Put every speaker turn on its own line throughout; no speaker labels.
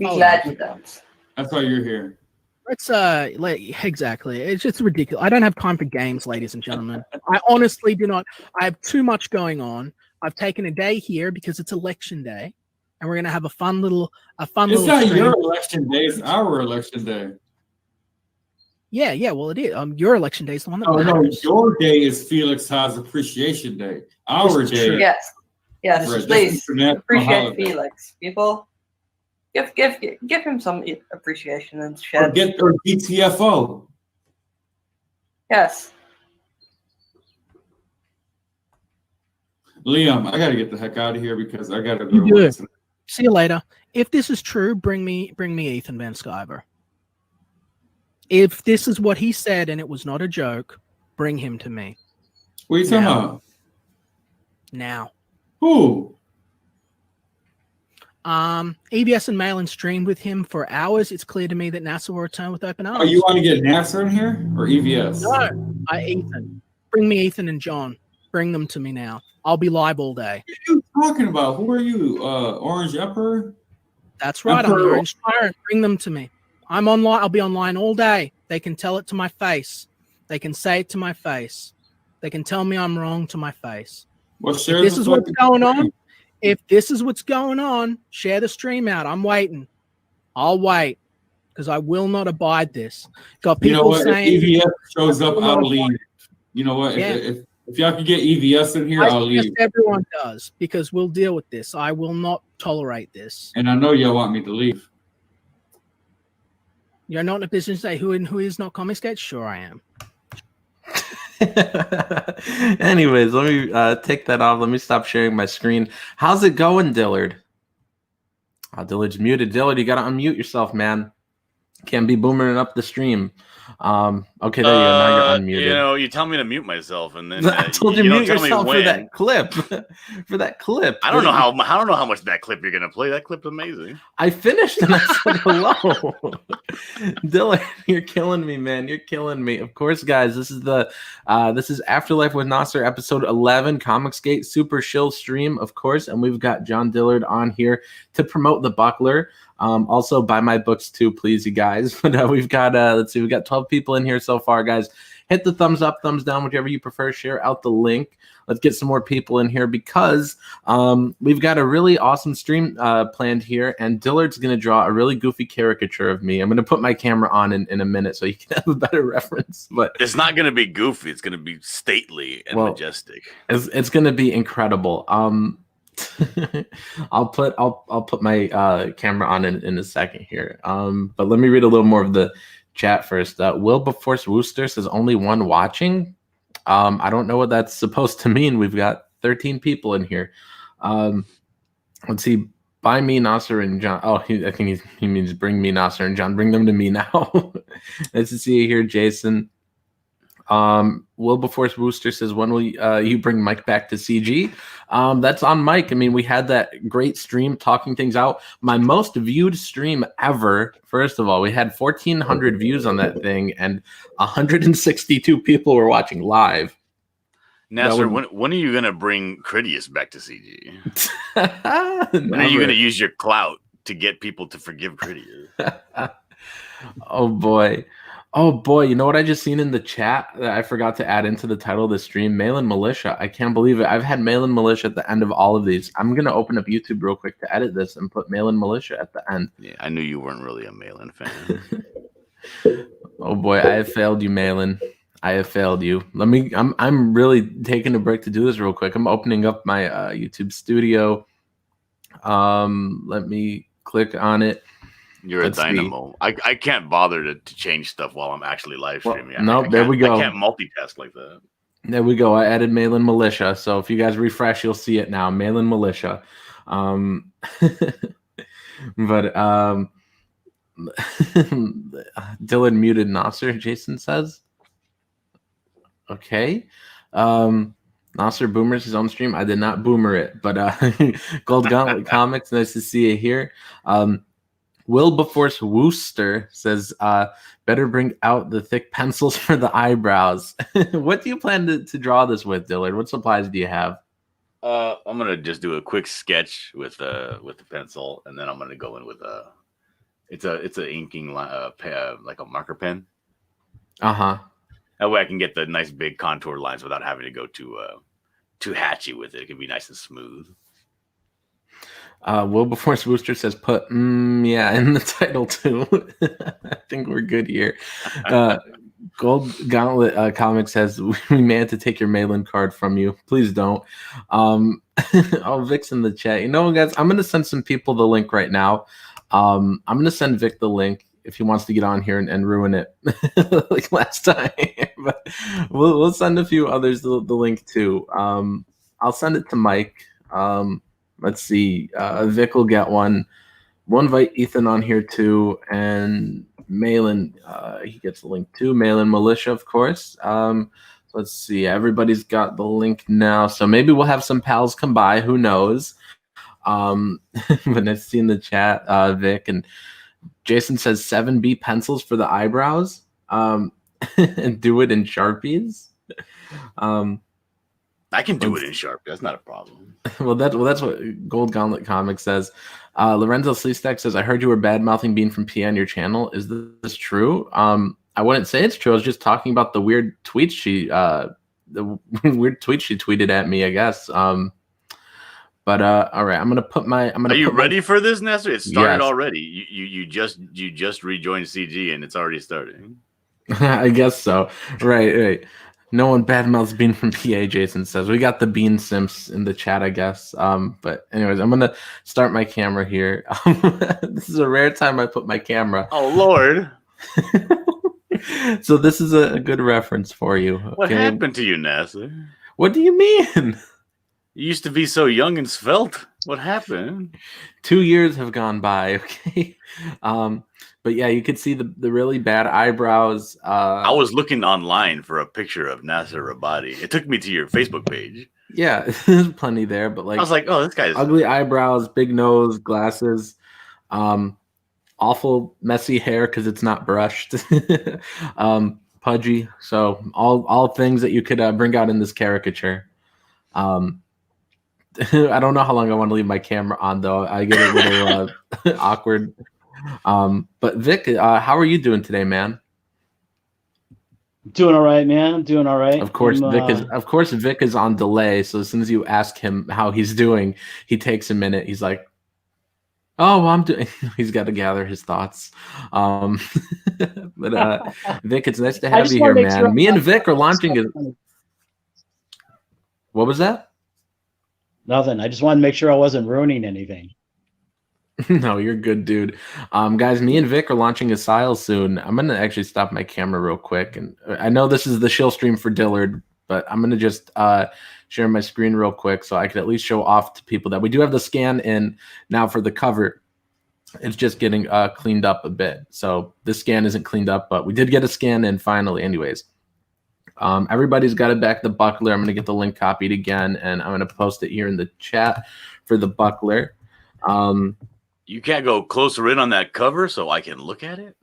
Be glad you don't.
That's why you're here.
Let's exactly. It's just ridiculous. I don't have time for games, ladies and gentlemen. I honestly do not. I have too much going on. I've taken a day here because it's election day, and we're gonna have a fun little.
It's not
stream.
your election day. It's our election day.
Yeah. Well, it is. Your election day is the one that
No.
matters.
Your day is Felix Haas Appreciation Day. Our day.
Yes.
Right,
Please appreciate
holiday.
Felix. People, give him some appreciation and shit.
Or GTFO.
Yes.
Liam, I gotta get the heck out of here because I gotta go
You
to
do
work.
it. See you later. If this is true, bring me Ethan Van Sciver. If this is what he said and it was not a joke, bring him to me.
What are you talking about?
Now.
Who?
EBS and Malin streamed with him for hours. It's clear to me that Nasser will return with open arms.
Oh, you want to get Nasser in here or EVS?
No, Ethan. Bring me Ethan and John. Bring them to me now. I'll be live all day.
What are you talking about? Who are you? Orange Emperor?
That's right. I'm the Orange Tyrant. Bring them to me. I'm online. I'll be online all day. They can tell it to my face. They can say it to my face. They can tell me I'm wrong to my face.
Well,
if this is what's going on, share the stream out. I'm waiting. I'll wait because I will not abide this. Got people saying
if EVS shows up, I'll leave. You know what?
Yeah.
If y'all can get EVS in here, I'll leave.
Everyone does because we'll deal with this. I will not tolerate this.
And I know y'all want me to leave.
You're not in a position to say who is not Comicsgate? Sure, I am.
Anyways, let me take that off. Let me stop sharing my screen. How's it going, Dillard? Oh, Dillard's muted. Dillard, you gotta unmute yourself, man. Can't be booming up the stream. Okay, there you go. Now you're unmuted.
You know, you tell me to mute myself, and then
I told you mute yourself for that clip. For that clip.
I don't know how much that clip you're gonna play. That clip's amazing.
I finished and I said hello. Dylan, you're killing me, man. You're killing me. Of course, guys. This is Afterlife with Nasser, episode 11, Comicsgate Super Shill stream, of course, and we've got John Dillard on here to promote the Buckler. Also buy my books too, please, you guys. But we've got we've got 12 people in here so far, guys. Hit the thumbs up, thumbs down, whichever you prefer. Share out the link. Let's get some more people in here because we've got a really awesome stream planned here, and Dillard's going to draw a really goofy caricature of me. I'm going to put my camera on in a minute so you can have a better reference. But
it's not going to be goofy. It's going to be stately and majestic.
It's going to be incredible. I'll put my camera on in a second here. But let me read a little more of the chat first. Wilberforce Wooster says only one watching. I don't know what that's supposed to mean. We've got 13 people in here. Let's see. Buy me, Nasser and John. Oh, I think he means bring me, Nasser and John. Bring them to me now. Nice to see you here, Jason. Wilberforce Wooster says, when will you bring Mike back to CG? That's on Mike. I mean, we had that great stream talking things out. My most viewed stream ever. First of all, we had 1,400 views on that thing, and 162 people were watching live.
Nasser, when are you going to bring Critias back to CG? When are you going to use your clout to get people to forgive Critias?
Oh, boy. Oh, boy. You know what I just seen in the chat that I forgot to add into the title of the stream? Malin Militia. I can't believe it. I've had Malin Militia at the end of all of these. I'm going to open up YouTube real quick to edit this and put Malin Militia at the end.
Yeah, I knew you weren't really a Malin fan.
Oh, boy. I have failed you, Malin. I have failed you. I'm really taking a break to do this real quick. I'm opening up my YouTube studio. Let me click on it.
You're a dynamo. I can't bother to change stuff while I'm actually live streaming.
Well, there we go.
I can't multitask like that.
There we go. I added Malin Militia. So if you guys refresh, you'll see it now. Malin Militia. Dylan muted Nasser, Jason says. Okay. Nasser boomers his own stream. I did not boomer it, but Gold Gauntlet Comics, nice to see you here. Wilberforce Wooster says, better bring out the thick pencils for the eyebrows. What do you plan to draw this with, Dillard? What supplies do you have?
I'm gonna just do a quick sketch with the pencil, and then I'm gonna go in with It's a inking like a marker pen.
Uh-huh.
That way I can get the nice big contour lines without having to go too hatchy with it. It can be nice and smooth.
Will Before Booster says put yeah in the title too. I think we're good here. Gold Gauntlet Comics says we may have to take your Malin card from you. Please don't. Oh, Vic's in the chat. You know, guys, I'm gonna send some people the link right now. I'm gonna send Vic the link if he wants to get on here and ruin it like last time. But we'll send a few others the link too. I'll send it to Mike. Let's see. Vic will get one. We'll invite Ethan on here too, and Malin. He gets the link too. Malin Militia, of course. Let's see. Everybody's got the link now, so maybe we'll have some pals come by. Who knows? But I see in the chat, Vic and Jason says 7B pencils for the eyebrows. And do it in Sharpies.
I can do it in Sharpie. That's not a problem.
Well, that's what Gold Gauntlet Comics says. Lorenzo Sleestack says, I heard you were bad-mouthing Bean from PA on your channel. Is this true? I wouldn't say it's true. I was just talking about the weird tweets she tweeted at me, I guess. But all right, I'm gonna put my.
Are you ready for this, Nasser? It started already. You just rejoined CG and it's already starting.
I guess so. Right. No one badmouths Bean from PA, Jason says. We got the Bean Simps in the chat, I guess. But anyways, I'm going to start my camera here. This is a rare time I put my camera.
Oh, Lord.
So this is a good reference for you. Okay?
What happened to you, Nasser?
What do you mean?
You used to be so young and svelte. What happened?
2 years have gone by, okay? But yeah, you could see the really bad eyebrows.
I was looking online for a picture of Nasser Rabadi. It took me to your Facebook page.
Yeah, there's plenty there, but like
I was like, oh, this guy's
ugly eyebrows, big nose, glasses, awful messy hair because it's not brushed, pudgy. So all things that you could bring out in this caricature. I don't know how long I want to leave my camera on though. I get a little awkward. But Vic, how are you doing today, man?
Doing all right, man. Doing all right.
Of course, Vic is on delay. So as soon as you ask him how he's doing, he takes a minute. He's like, "Oh, well, I'm doing." He's got to gather his thoughts. But Vic, it's nice to have you here, man. Me and Vic are launching a. What was that?
Nothing. I just wanted to make sure I wasn't ruining anything.
No, you're good, dude. Guys, me and Vic are launching a Sile soon. I'm gonna actually stop my camera real quick, and I know this is the Shill stream for Dillard, but I'm gonna just share my screen real quick so I could at least show off to people that we do have the scan in now for the cover. It's just getting cleaned up a bit, so this scan isn't cleaned up, but we did get a scan in finally. Anyways, everybody's got it back. The buckler. I'm gonna get the link copied again, and I'm gonna post it here in the chat for the buckler.
You can't go closer in on that cover so I can look at it?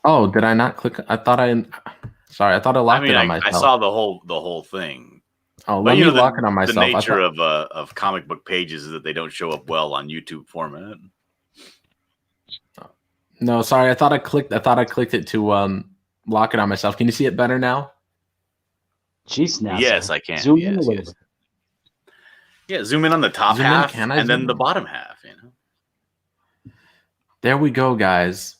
Oh, did I not click? I thought I locked it on myself.
I saw the whole thing.
Oh, let me lock it on myself.
The nature of comic book pages is that they don't show up well on YouTube format.
No, sorry. I thought I clicked it to lock it on myself. Can you see it better now?
Jeez, now.
Yes, I can.
Zoom in a little bit.
Yeah, zoom in on the top half and then the bottom half, you know.
There we go, guys.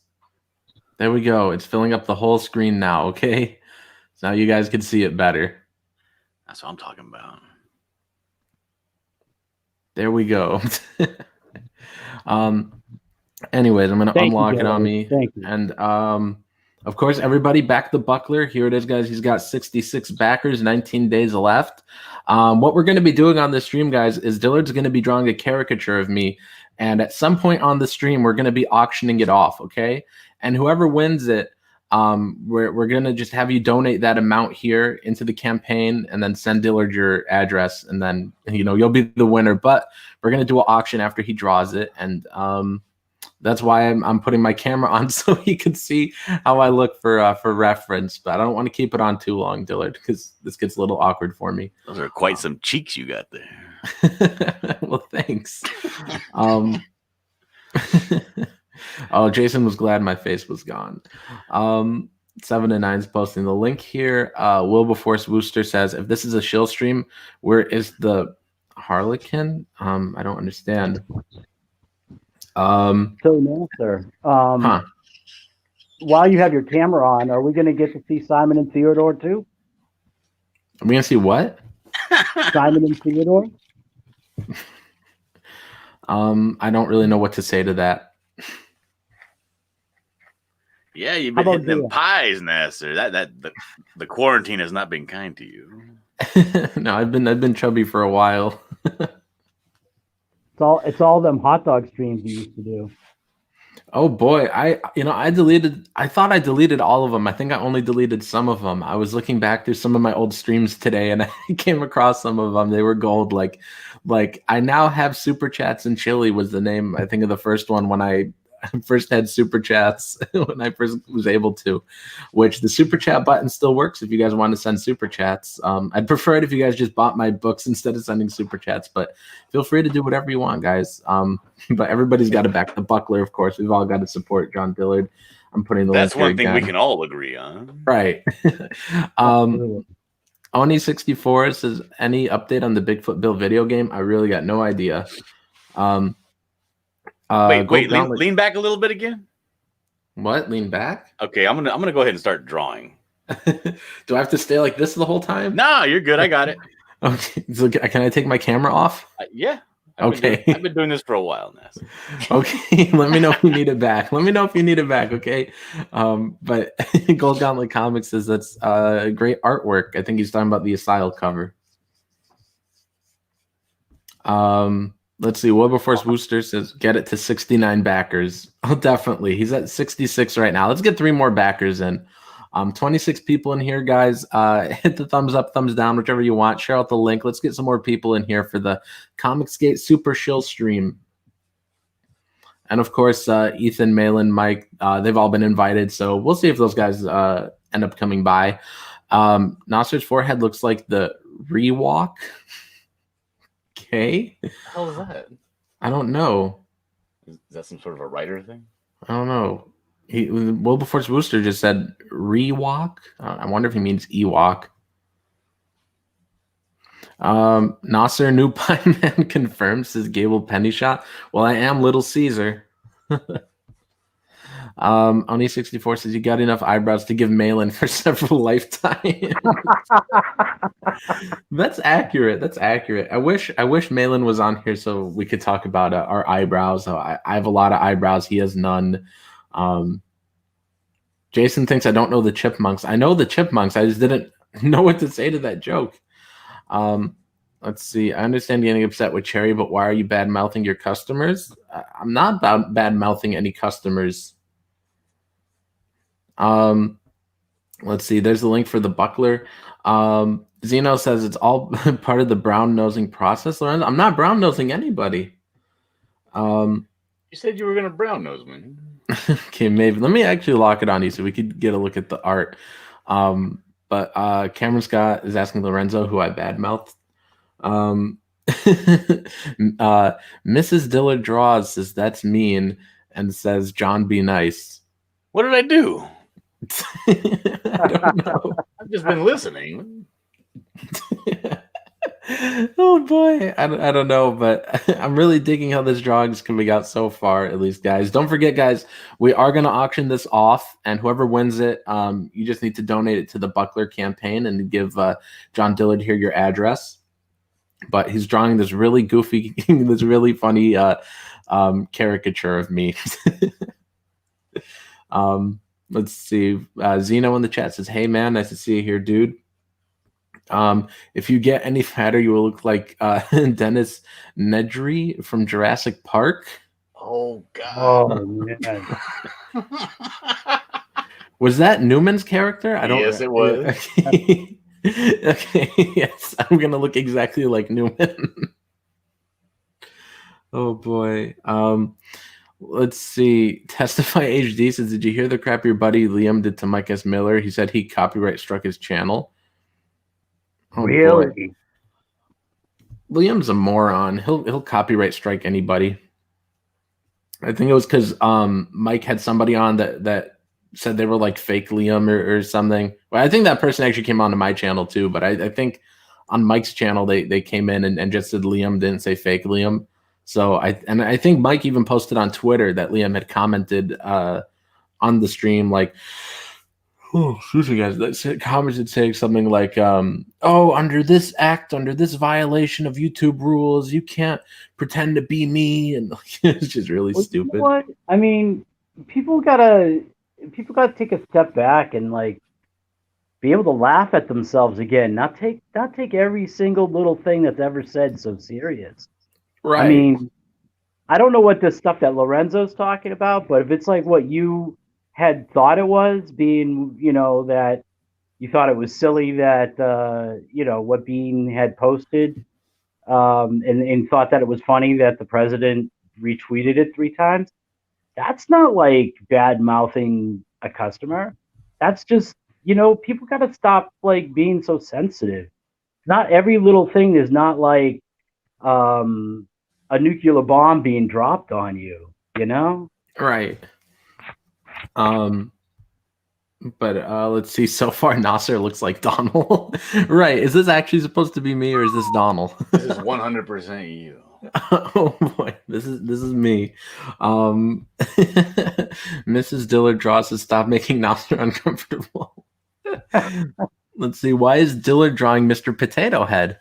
There we go. It's filling up the whole screen now, okay? So now you guys can see it better.
That's what I'm talking about.
There we go. Anyways, I'm going to unlock it on me.
Thank you.
And of course, everybody back the buckler. Here it is, guys. He's got 66 backers, 19 days left. What we're going to be doing on this stream, guys, is Dillard's going to be drawing a caricature of me. And at some point on the stream, we're going to be auctioning it off, okay? And whoever wins it, we're going to just have you donate that amount here into the campaign and then send Dillard your address. And then, you'll be the winner. But we're going to do an auction after he draws it. And that's why I'm putting my camera on so he can see how I look for reference. But I don't want to keep it on too long, Dillard, because this gets a little awkward for me.
Those are quite some cheeks you got there.
Well, thanks. Oh, Jason was glad my face was gone. 7 to 9's posting the link here. Wilberforce Wooster says, if this is a Shill stream, where is the Harlequin? I don't understand.
So Nasser, while you have your camera on, are we going to get to see Simon and Theodore too?
Are we gonna see what?
Simon and Theodore?
I don't really know what to say to that.
Yeah, you've
How
been
about
hitting them
you?
pies, Nasser. The quarantine has not been kind to you.
No, I've been chubby for a while.
It's all them hot dog streams you used to do.
Oh boy, I thought I deleted all of them. I think I only deleted some of them. I was looking back through some of my old streams today and I came across some of them. They were gold. Like I now have Super Chats and Chili was the name, I think, of the first one when I first had Super Chats, when I first was able to, which the Super Chat button still works if you guys want to send Super Chats. I'd prefer it if you guys just bought my books instead of sending Super Chats, but feel free to do whatever you want, guys. But everybody's got to back the buckler, of course. We've all got to support John Dillard. I'm putting the
That's
link here
one thing we
again.
can all agree on.
Right.
Absolutely.
Oni64 says, any update on the Bigfoot Bill video game? I really got no idea.
Wait,
Gauntlet-
lean back a little bit again.
What? Lean back?
Okay, I'm gonna go ahead and start drawing.
Do I have to stay like this the whole time?
No, you're good. I got it.
Okay. So can I take my camera off?
Yeah.
I've
been doing this for a while, Nasser.
Okay. Let me know if you need it back. Okay. But Gold Gauntlet Comics says that's great artwork. I think he's talking about the Asylum cover. Let's see. Wilberforce Wooster says, get it to 69 backers. Oh, definitely. He's at 66 right now. Let's get 3 more backers in. 26 people in here, guys. Hit the thumbs up, thumbs down, whichever you want. Share out the link. Let's get some more people in here for the Comicsgate Super Shill stream. And of course, Ethan, Malin, Mike, they've all been invited. So we'll see if those guys end up coming by. Nasser's forehead looks like the rewalk. Okay.
What the hell is that?
I don't know.
Is that some sort of a writer thing?
I don't know. Wilberforce Wooster just said rewalk. I wonder if he means Ewok. Nasser New Pie Man confirms, says Gable Penny Shot. Well, I am Little Caesar. Oni64 says, you got enough eyebrows to give Malin for several lifetimes. That's accurate. I wish Malin was on here so we could talk about our eyebrows. I have a lot of eyebrows. He has none. Jason thinks I don't know the chipmunks. I know the chipmunks. I just didn't know what to say to that joke. Let's see. I understand getting upset with Cherry, but why are you bad mouthing your customers? I'm not bad mouthing any customers. Let's see. There's the link for the buckler. Zeno says it's all part of the brown nosing process. Lorenzo, I'm not brown nosing anybody.
You said you were gonna brown nose me.
Okay, maybe let me actually lock it on you so we could get a look at the art. But Cameron Scott is asking Lorenzo who I badmouthed. Mrs. Dillard draws says that's mean and says John be nice.
What did I do?
I don't know.
I've just been listening.
Oh boy, I don't know, but I'm really digging how this drawing is coming out so far, at least, guys. Don't forget, guys, we are going to auction this off, and whoever wins it, you just need to donate it to the Buckler campaign and give John Dillard here your address. But he's drawing this really goofy, this really funny caricature of me. Let's see. Zeno in the chat says, hey, man, nice to see you here, dude. If you get any fatter, you will look like Dennis Nedry from Jurassic Park.
Oh, God.
Oh, man.
Was that Newman's character? I don't.
Yes, it was.
Okay. Okay. Yes, I'm gonna look exactly like Newman. Oh boy. Let's see. Testify HD says, did you hear the crap your buddy Liam did to Mike S. Miller? He said he copyright struck his channel. Oh,
Really?
boy. Liam's a moron. He'll copyright strike anybody. I think it was because Mike had somebody on that said they were like fake Liam or something. Well, I think that person actually came onto my channel too, but I think on Mike's channel they came in and just said Liam, didn't say fake Liam. So I think Mike even posted on Twitter that Liam had commented on the stream like, oh, excuse me, guys. That commented saying something like, "Oh, under this violation of YouTube rules, you can't pretend to be me," and it's just really stupid.
You know what? I mean, people gotta take a step back and like be able to laugh at themselves again. Not take every single little thing that's ever said so serious.
Right.
I mean, I don't know what this stuff that Lorenzo's talking about, but if it's like what you had thought it was, being, that you thought it was silly that, what Bean had posted, and thought that it was funny that the president retweeted it 3 times, that's not like bad mouthing a customer. That's just, people got to stop like being so sensitive. Not every little thing is not like, a nuclear bomb being dropped on you,
Right. But let's see. So far, Nasser looks like Donald. Right. Is this actually supposed to be me or is this Donald?
This is 100% you.
Oh boy, this is me. Mrs. Dillard draws to stop making Nasser uncomfortable. Let's see. Why is Dillard drawing Mr. Potato Head?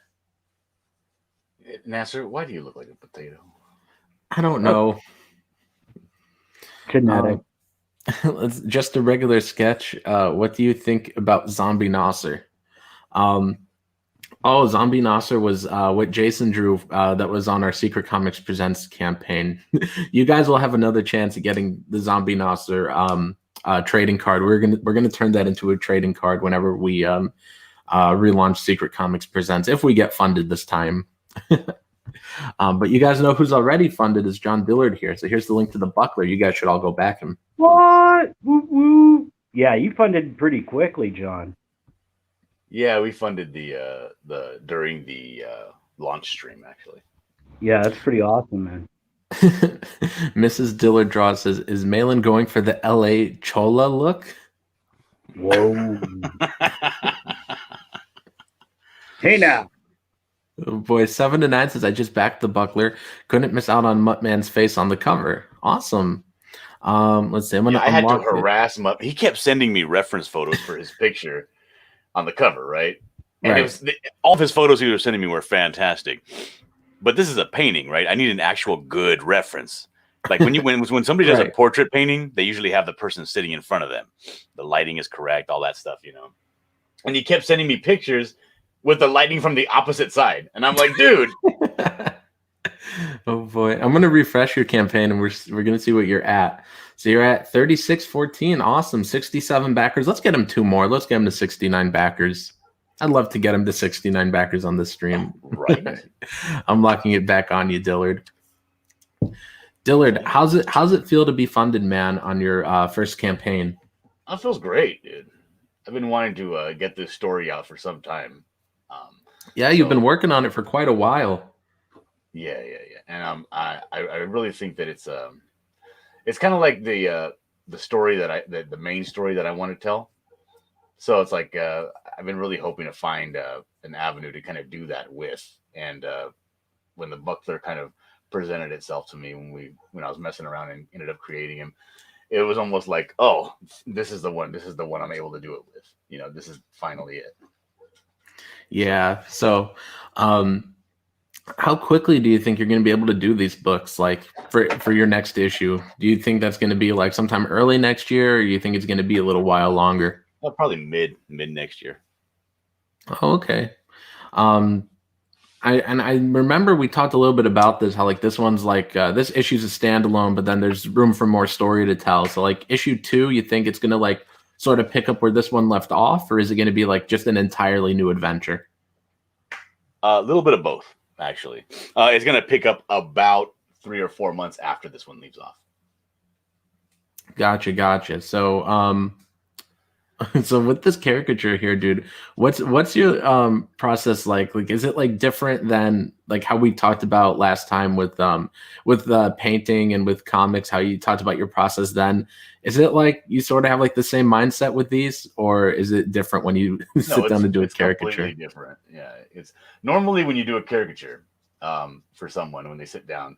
Nasser, why do you look like a potato?
I don't know.
Genetic.
It's just a regular sketch. What do you think about Zombie Nasser? Zombie Nasser was what Jason drew that was on our Secret Comics Presents campaign. You guys will have another chance at getting the Zombie Nasser trading card. We're gonna turn that into a trading card whenever we relaunch Secret Comics Presents, if we get funded this time. But you guys know who's already funded is John Dillard here. So here's the link to the buckler. You guys should all go back him.
What? Woo woo. Yeah, you funded pretty quickly, John.
Yeah, we funded the during the launch stream actually.
Yeah, that's pretty awesome, man.
Mrs. Dillard draws says, "Is Malin going for the LA Chola look?"
Whoa. Hey now.
Oh boy, 7 to 9 says, "I just backed the buckler. Couldn't miss out on Muttman's face on the cover." Awesome. Let's see.
I had to harass Mutt. He kept sending me reference photos for his picture on the cover, right? And it was all of his photos he was sending me were fantastic. But this is a painting, right? I need an actual good reference. Like when somebody does a portrait painting, they usually have the person sitting in front of them. The lighting is correct, all that stuff, And he kept sending me pictures with the lighting from the opposite side. And I'm like, dude.
Oh boy. I'm going to refresh your campaign and we're going to see what you're at. So you're at 3614. Awesome. 67 backers. Let's get him 2 more. Let's get him to 69 backers. I'd love to get him to 69 backers on this stream.
Right.
I'm locking it back on you, Dillard. Dillard, how's it feel to be funded, man, on your first campaign?
That feels great, dude. I've been wanting to get this story out for some time.
You've been working on it for quite a while.
Yeah. And I really think that it's kind of like the story the main story that I want to tell. So it's like I've been really hoping to find an avenue to kind of do that with. And when the buckler kind of presented itself to me when I was messing around and ended up creating him, it was almost like, oh, this is the one I'm able to do it with. This is finally it.
Yeah. So, how quickly do you think you're going to be able to do these books, like for your next issue? Do you think that's going to be like sometime early next year, or do you think it's going to be a little while longer?
Well, probably mid next year.
Oh, okay. I remember we talked a little bit about this, how like this one's like this issue's a standalone, but then there's room for more story to tell. So like issue 2, you think it's going to like sort of pick up where this one left off, or is it going to be like just an entirely new adventure?
A little bit of both, actually. It's going to pick up about 3 or 4 months after this one leaves off.
Gotcha. So, So with this caricature here, dude, what's your process like? Like, is it like different than like how we talked about last time with painting and with comics? How you talked about your process then? Is it like you sort of have like the same mindset with these, or is it different when you sit down to do a caricature?
Completely different. Yeah, it's normally when you do a caricature for someone when they sit down.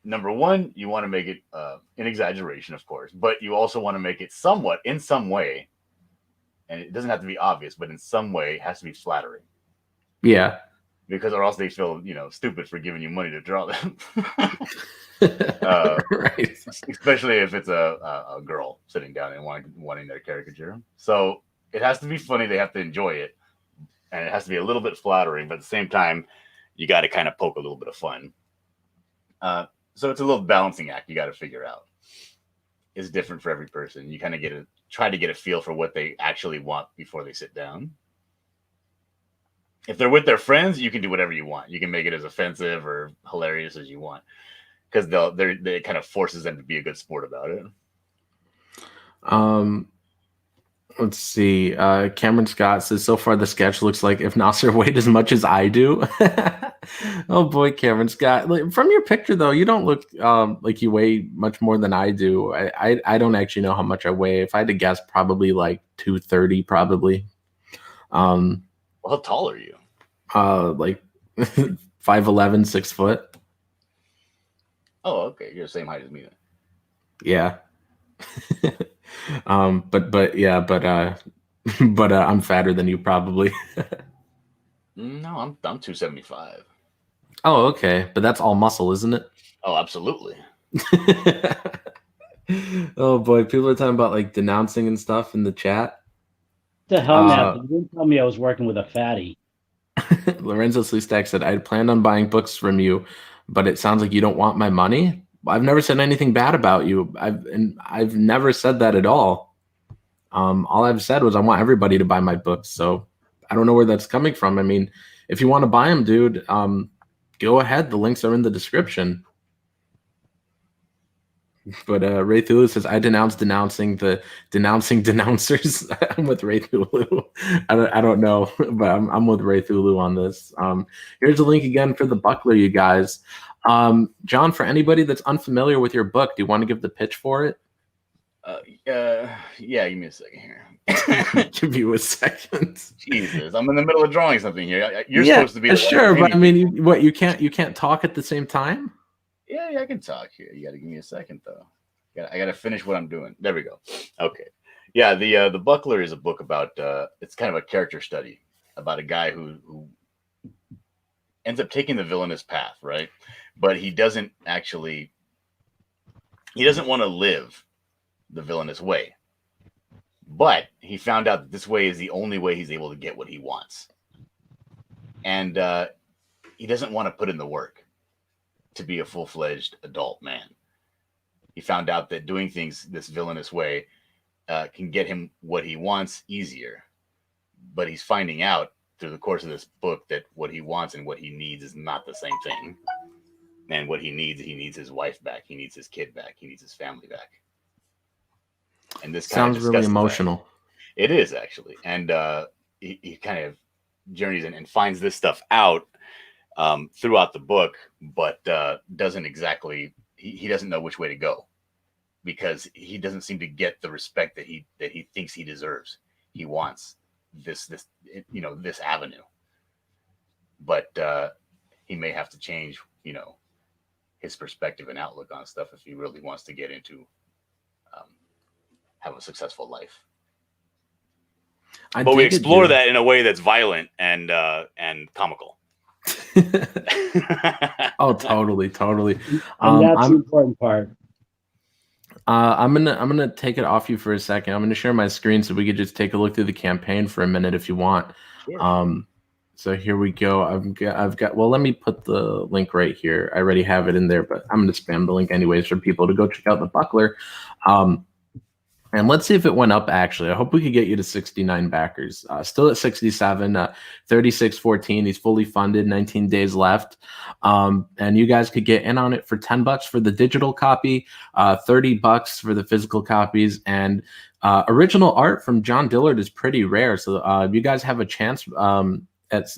Number one, you want to make it an exaggeration, of course, but you also want to make it somewhat in some way. And it doesn't have to be obvious, but in some way it has to be flattering.
Yeah.
Because or else they feel, stupid for giving you money to draw them.
Right.
Especially if it's a girl sitting down and wanting their caricature. So it has to be funny. They have to enjoy it. And it has to be a little bit flattering, but at the same time, you got to kind of poke a little bit of fun. So it's a little balancing act you got to figure out. It's different for every person. You kind of try to get a feel for what they actually want before they sit down. If they're with their friends, you can do whatever you want. You can make it as offensive or hilarious as you want, because it kind of forces them to be a good sport about it.
Let's see. Cameron Scott says, so far the sketch looks like if Nasser weighed as much as I do. Oh boy, Cameron Scott. Like, from your picture though, you don't look like you weigh much more than I do. I don't actually know how much I weigh. If I had to guess, probably like 230, probably.
Well, how tall are you?
Like 5'11", 6 foot.
Oh, okay. You're the same height as me then.
Yeah. But I'm fatter than you probably.
No, I'm 275.
Oh, okay. But that's all muscle, isn't it?
Oh, absolutely.
Oh boy, people are talking about like denouncing and stuff in the chat.
The hell, Matt? You didn't tell me I was working with a fatty.
Lorenzo Sleestack said, I'd planned on buying books from you, but it sounds like you don't want my money. I've never said anything bad about you. I've never said that at all. All I've said was I want everybody to buy my books. So I don't know where that's coming from. I mean, if you want to buy them, dude, go ahead. The links are in the description. But Ray Thulu says, I denounce denouncing denouncers. I'm with Ray Thulu. I don't know, but I'm with Ray Thulu on this. Here's a link again for the buckler, you guys. John, for anybody that's unfamiliar with your book, do you want to give the pitch for it?
Yeah, give me a second here.
Give you a second.
Jesus, I'm in the middle of drawing something here. You're supposed to be
sure, but I mean, you can't talk at the same time?
Yeah, I can talk here. You got to give me a second though. I got to finish what I'm doing. There we go. Okay. Yeah, the Buckler is a book about it's kind of a character study about a guy who ends up taking the villainous path, right? But he doesn't want to live the villainous way. But he found out that this way is the only way he's able to get what he wants. And he doesn't want to put in the work to be a full-fledged adult man. He found out that doing things this villainous way can get him what he wants easier. But he's finding out through the course of this book that what he wants and what he needs is not the same thing. And what he needs his wife back. He needs his kid back. He needs his family back. And this
sounds really emotional.
That. It is actually. And he kind of journeys in and finds this stuff out throughout the book, but doesn't exactly, he doesn't know which way to go because he doesn't seem to get the respect that he thinks he deserves. He wants this avenue, but he may have to change, his perspective and outlook on stuff if he really wants to get into have a successful life. But we explore that in a way that's violent and comical.
Oh, totally.
And that's the important part.
I'm gonna take it off you for a second. I'm gonna share my screen so we could just take a look through the campaign for a minute if you want. Sure. So here we go. I've got. Well, let me put the link right here. I already have it in there, but I'm gonna spam the link anyways for people to go check out the Buckler. And let's see if it went up, actually. I hope we could get you to 69 backers. Still at 67, 36.14. He's fully funded, 19 days left. And you guys could get in on it for $10 for the digital copy, $30 for the physical copies. And original art from John Dillard is pretty rare. So you guys have a chance.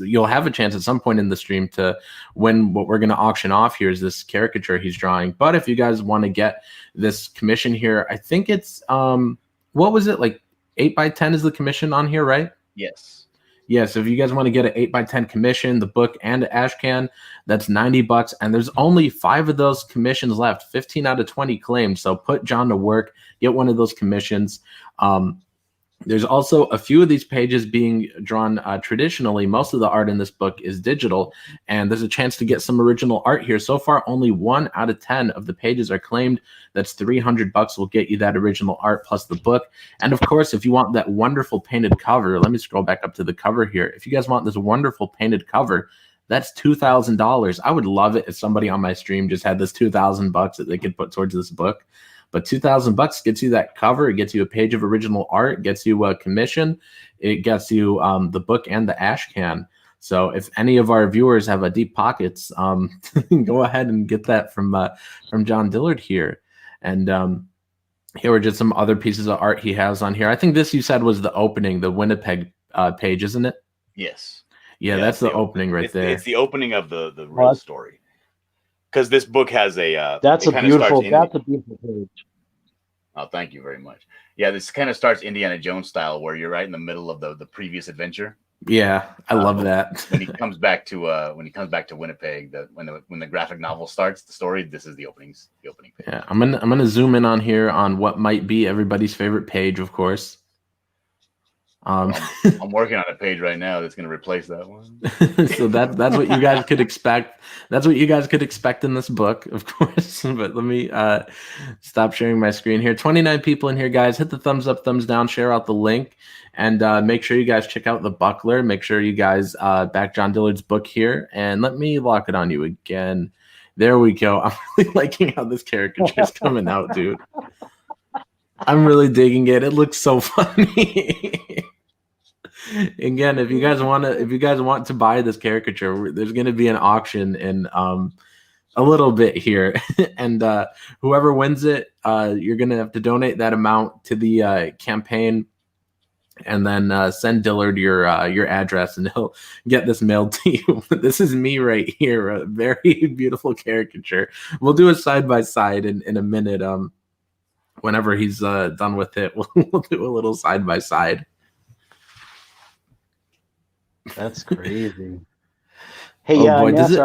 You'll have a chance at some point in the stream to win. What we're going to auction off here is this caricature he's drawing. But if you guys want to get this commission here, I think it's what was it, like 8x10 is the commission on here, right?
Yes.
Yes. If you guys want to get an 8x10 commission, the book and the ash can, that's $90. And there's only 5 of those commissions left, 15 out of 20 claimed. So put John to work, get one of those commissions. There's also a few of these pages being drawn traditionally. Most of the art in this book is digital, and there's a chance to get some original art here. So far, only 1 out of 10 of the pages are claimed. That's $300 will get you that original art plus the book. And of course, if you want that wonderful painted cover, let me scroll back up to the cover here. If you guys want this wonderful painted cover, that's $2,000. I would love it if somebody on my stream just had this $2,000 that they could put towards this book. But $2,000 gets you that cover. It gets you a page of original art. It gets you a commission. It gets you the book and the ash can. So if any of our viewers have a deep pockets, go ahead and get that from John Dillard here. And here are just some other pieces of art he has on here. I think this you said was the opening, the Winnipeg page, isn't it?
Yes.
Yeah, that's the opening right there.
It's the opening of the real story. Because this book has a
that's a beautiful page.
Oh, thank you very much. Yeah, this kind of starts Indiana Jones style, where you're right in the middle of the previous adventure.
Yeah, I love that.
when he comes back to Winnipeg, when the graphic novel starts, the story, this is the opening page.
Yeah, I'm gonna zoom in on here on what might be everybody's favorite page, of course.
I'm working on a page right now that's going to replace that one.
So that's what you guys could expect. That's what you guys could expect in this book, of course. But let me stop sharing my screen here. 29 people in here, guys. Hit the thumbs up, thumbs down, share out the link, and make sure you guys check out the Buckler. Make sure you guys back John Dillard's book here, and let me lock it on you again. There we go. I'm really liking how this caricature is coming out, dude. I'm really digging it. It looks so funny. Again, if you guys want to buy this caricature, there's going to be an auction in a little bit here, and whoever wins it, you're going to have to donate that amount to the campaign, and then send Dillard your address, and he'll get this mailed to you. This is me right here, a very beautiful caricature. We'll do a side by side in a minute. Whenever he's done with it, we'll do a little side by side.
That's crazy. Hey,
boy,
Nasser,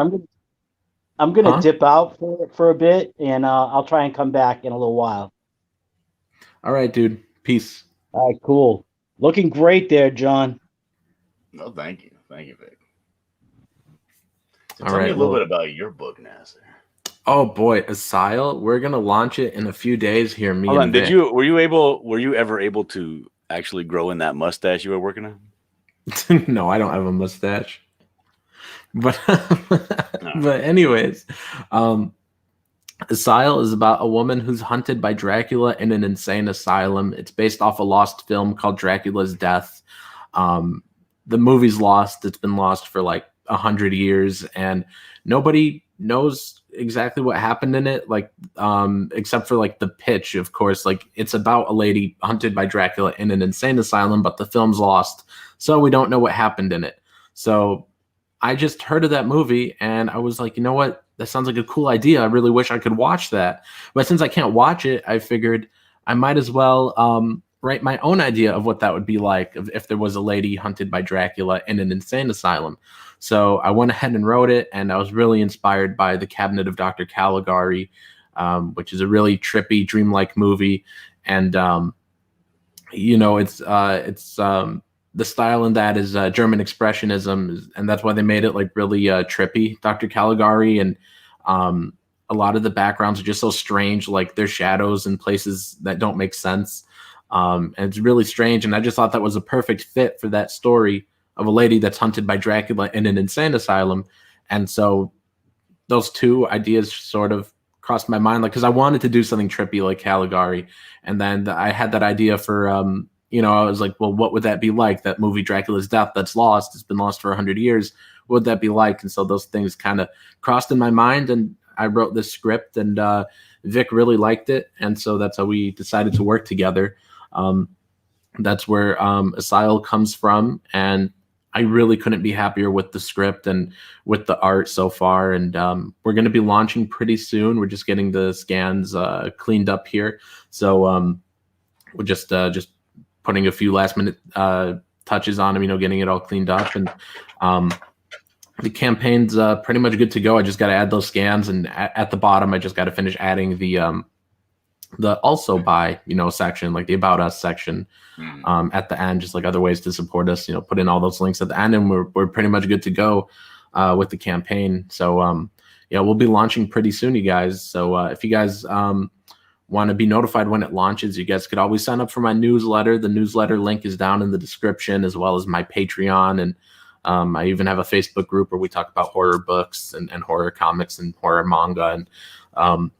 I'm gonna dip out for a bit, and I'll try and come back in a little while.
All right, dude. Peace.
All right, cool. Looking great there, John.
No, thank you, Vic. So
All
tell me
right,
a little bit about your book, Nasser.
Oh boy, Asile. We're gonna launch it in a few days here.
Hold on, were you ever able to actually grow in that mustache you were working on?
No, I don't have a mustache. But but anyways, Asile is about a woman who's hunted by Dracula in an insane asylum. It's based off a lost film called Dracula's Death. The movie's lost. It's been lost for like 100 years, and nobody knows exactly what happened in it, like except for like the pitch, of course. Like, it's about a lady hunted by Dracula in an insane asylum, but the film's lost, so we don't know what happened in it. So I just heard of that movie, and I was like, you know what, that sounds like a cool idea. I really wish I could watch that, but since I can't watch it, I figured I might as well write my own idea of what that would be like if there was a lady hunted by Dracula in an insane asylum. So I went ahead and wrote it, and I was really inspired by The Cabinet of Dr. Caligari, which is a really trippy, dreamlike movie. And, it's the style in that is German Expressionism, and that's why they made it like really trippy, Dr. Caligari. And a lot of the backgrounds are just so strange, like there's shadows in places that don't make sense. And it's really strange. And I just thought that was a perfect fit for that story of a lady that's hunted by Dracula in an insane asylum. And so those two ideas sort of crossed my mind, like, because I wanted to do something trippy like Caligari, and then I had that idea for I was like, well, what would that be like? That movie Dracula's Death that's lost, it's been lost for 100 years. What would that be like? And so those things kind of crossed in my mind, and I wrote this script, and Vic really liked it, and so that's how we decided to work together. That's where Asyle comes from, and I really couldn't be happier with the script and with the art so far. And we're going to be launching pretty soon. We're just getting the scans cleaned up here, so we're just putting a few last minute touches on them, getting it all cleaned up, and the campaign's pretty much good to go. I just got to add those scans, and at the bottom, I just got to finish adding the also by section, like the About Us section at the end, just like other ways to support us. Put in all those links at the end, and we're pretty much good to go with the campaign. So we'll be launching pretty soon, you guys. So if you guys want to be notified when it launches, you guys could always sign up for my newsletter. The newsletter link is down in the description, as well as my Patreon, and I even have a Facebook group where we talk about horror books and horror comics and horror manga. And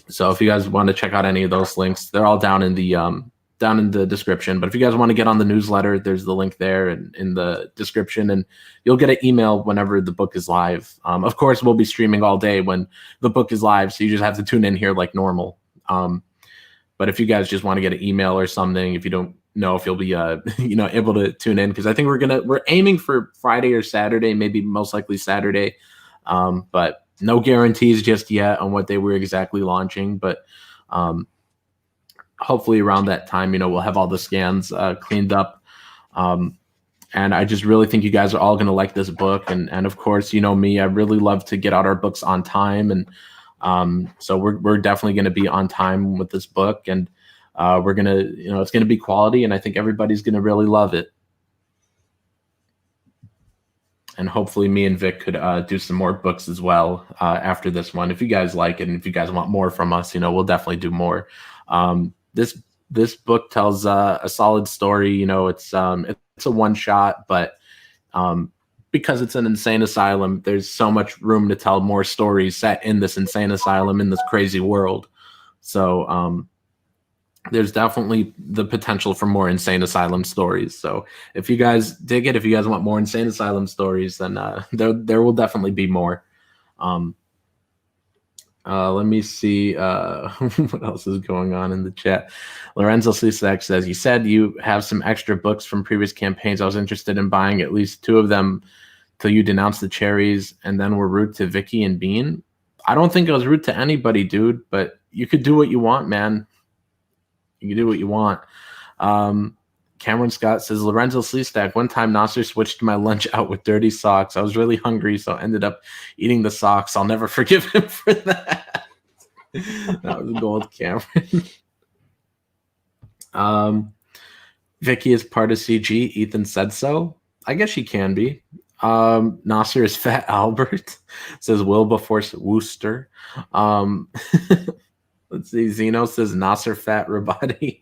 so if you guys want to check out any of those links, they're all down in the description. But if you guys want to get on the newsletter, there's the link there and in the description, and you'll get an email whenever the book is live. Of course, we'll be streaming all day when the book is live, so you just have to tune in here like normal. But if you guys just want to get an email or something, if you don't know if you'll be able to tune in, because I think we're aiming for Friday or Saturday, maybe most likely Saturday, but no guarantees just yet on what day we're exactly launching. But hopefully around that time, we'll have all the scans cleaned up, and I just really think you guys are all going to like this book. And of course, me, I really love to get out our books on time, and so we're definitely going to be on time with this book, and we're going to, it's going to be quality, and I think everybody's going to really love it. And hopefully me and Vic could do some more books as well after this one. If you guys like it, and if you guys want more from us, we'll definitely do more. This book tells a solid story. It's a one shot, but because it's an insane asylum, there's so much room to tell more stories set in this insane asylum, in this crazy world. So there's definitely the potential for more insane asylum stories. So if you guys dig it, if you guys want more insane asylum stories, then there will definitely be more. Let me see what else is going on in the chat. Lorenzo Cisak says, you said you have some extra books from previous campaigns. I was interested in buying at least 2 of them till you denounced the cherries and then were rude to Vicky and Bean. I don't think I was rude to anybody, dude, but you could do what you want, man. You can do what you want. Cameron Scott says, Lorenzo Sleestack, one time Nasser switched my lunch out with dirty socks. I was really hungry, so I ended up eating the socks. I'll never forgive him for that. That was gold, Cameron. Vicky is part of CG. Ethan said so. I guess she can be. Nasser is Fat Albert. Says Wilberforce Wooster. Let's see. Zeno says Nasser Fat Rabadi.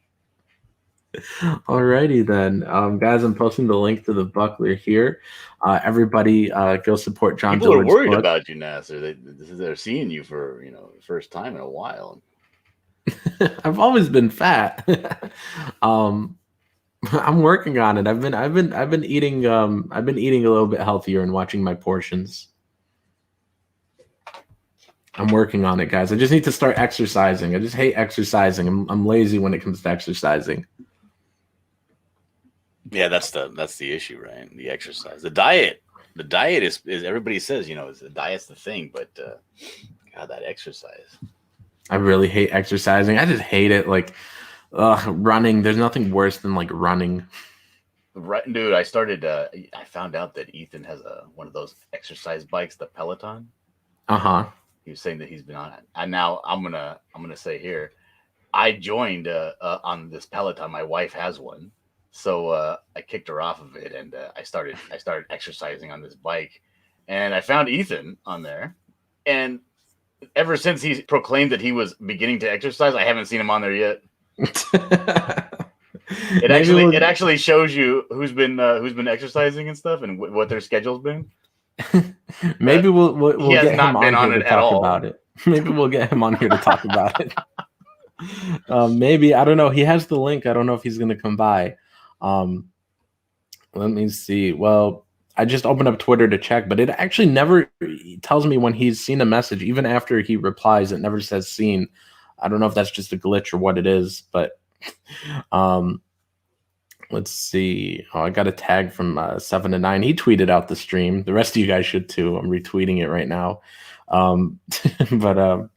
Alrighty then, guys. I'm posting the link to the buckler here. Everybody, go support John.
People
Dillard's
are worried
book.
about you, Nasser. They're seeing you for the first time in a while.
I've always been fat. I'm working on it. I've been eating a little bit healthier and watching my portions. I'm working on it, guys. I just need to start exercising. I just hate exercising. I'm lazy when it comes to exercising.
Yeah, that's the issue, right? The exercise, the diet is everybody says, the diet's the thing, but God, that exercise.
I really hate exercising. I just hate it. Like running. There's nothing worse than like running.
Right, dude. I found out that Ethan has one of those exercise bikes, the Peloton. He was saying that he's been on it, and now I'm gonna say here, I joined on this Peloton. My wife has one, so I kicked her off of it, and I started exercising on this bike, and I found Ethan on there, and ever since he proclaimed that he was beginning to exercise, I haven't seen him on there yet. It actually shows you who's been exercising and stuff, and what their schedule's been.
Maybe we'll
he has
get
not
him
been
on
on
here
it
to
at
talk
all
about it. Maybe we'll get him on here to talk about it. Maybe, I don't know. He has the link. I don't know if he's gonna come by. Let me see. Well, I just opened up Twitter to check, but it actually never tells me when he's seen a message. Even after he replies, it never says seen. I don't know if that's just a glitch or what it is, but let's see. Oh, I got a tag from 7 to 9. He tweeted out the stream. The rest of you guys should too. I'm retweeting it right now. But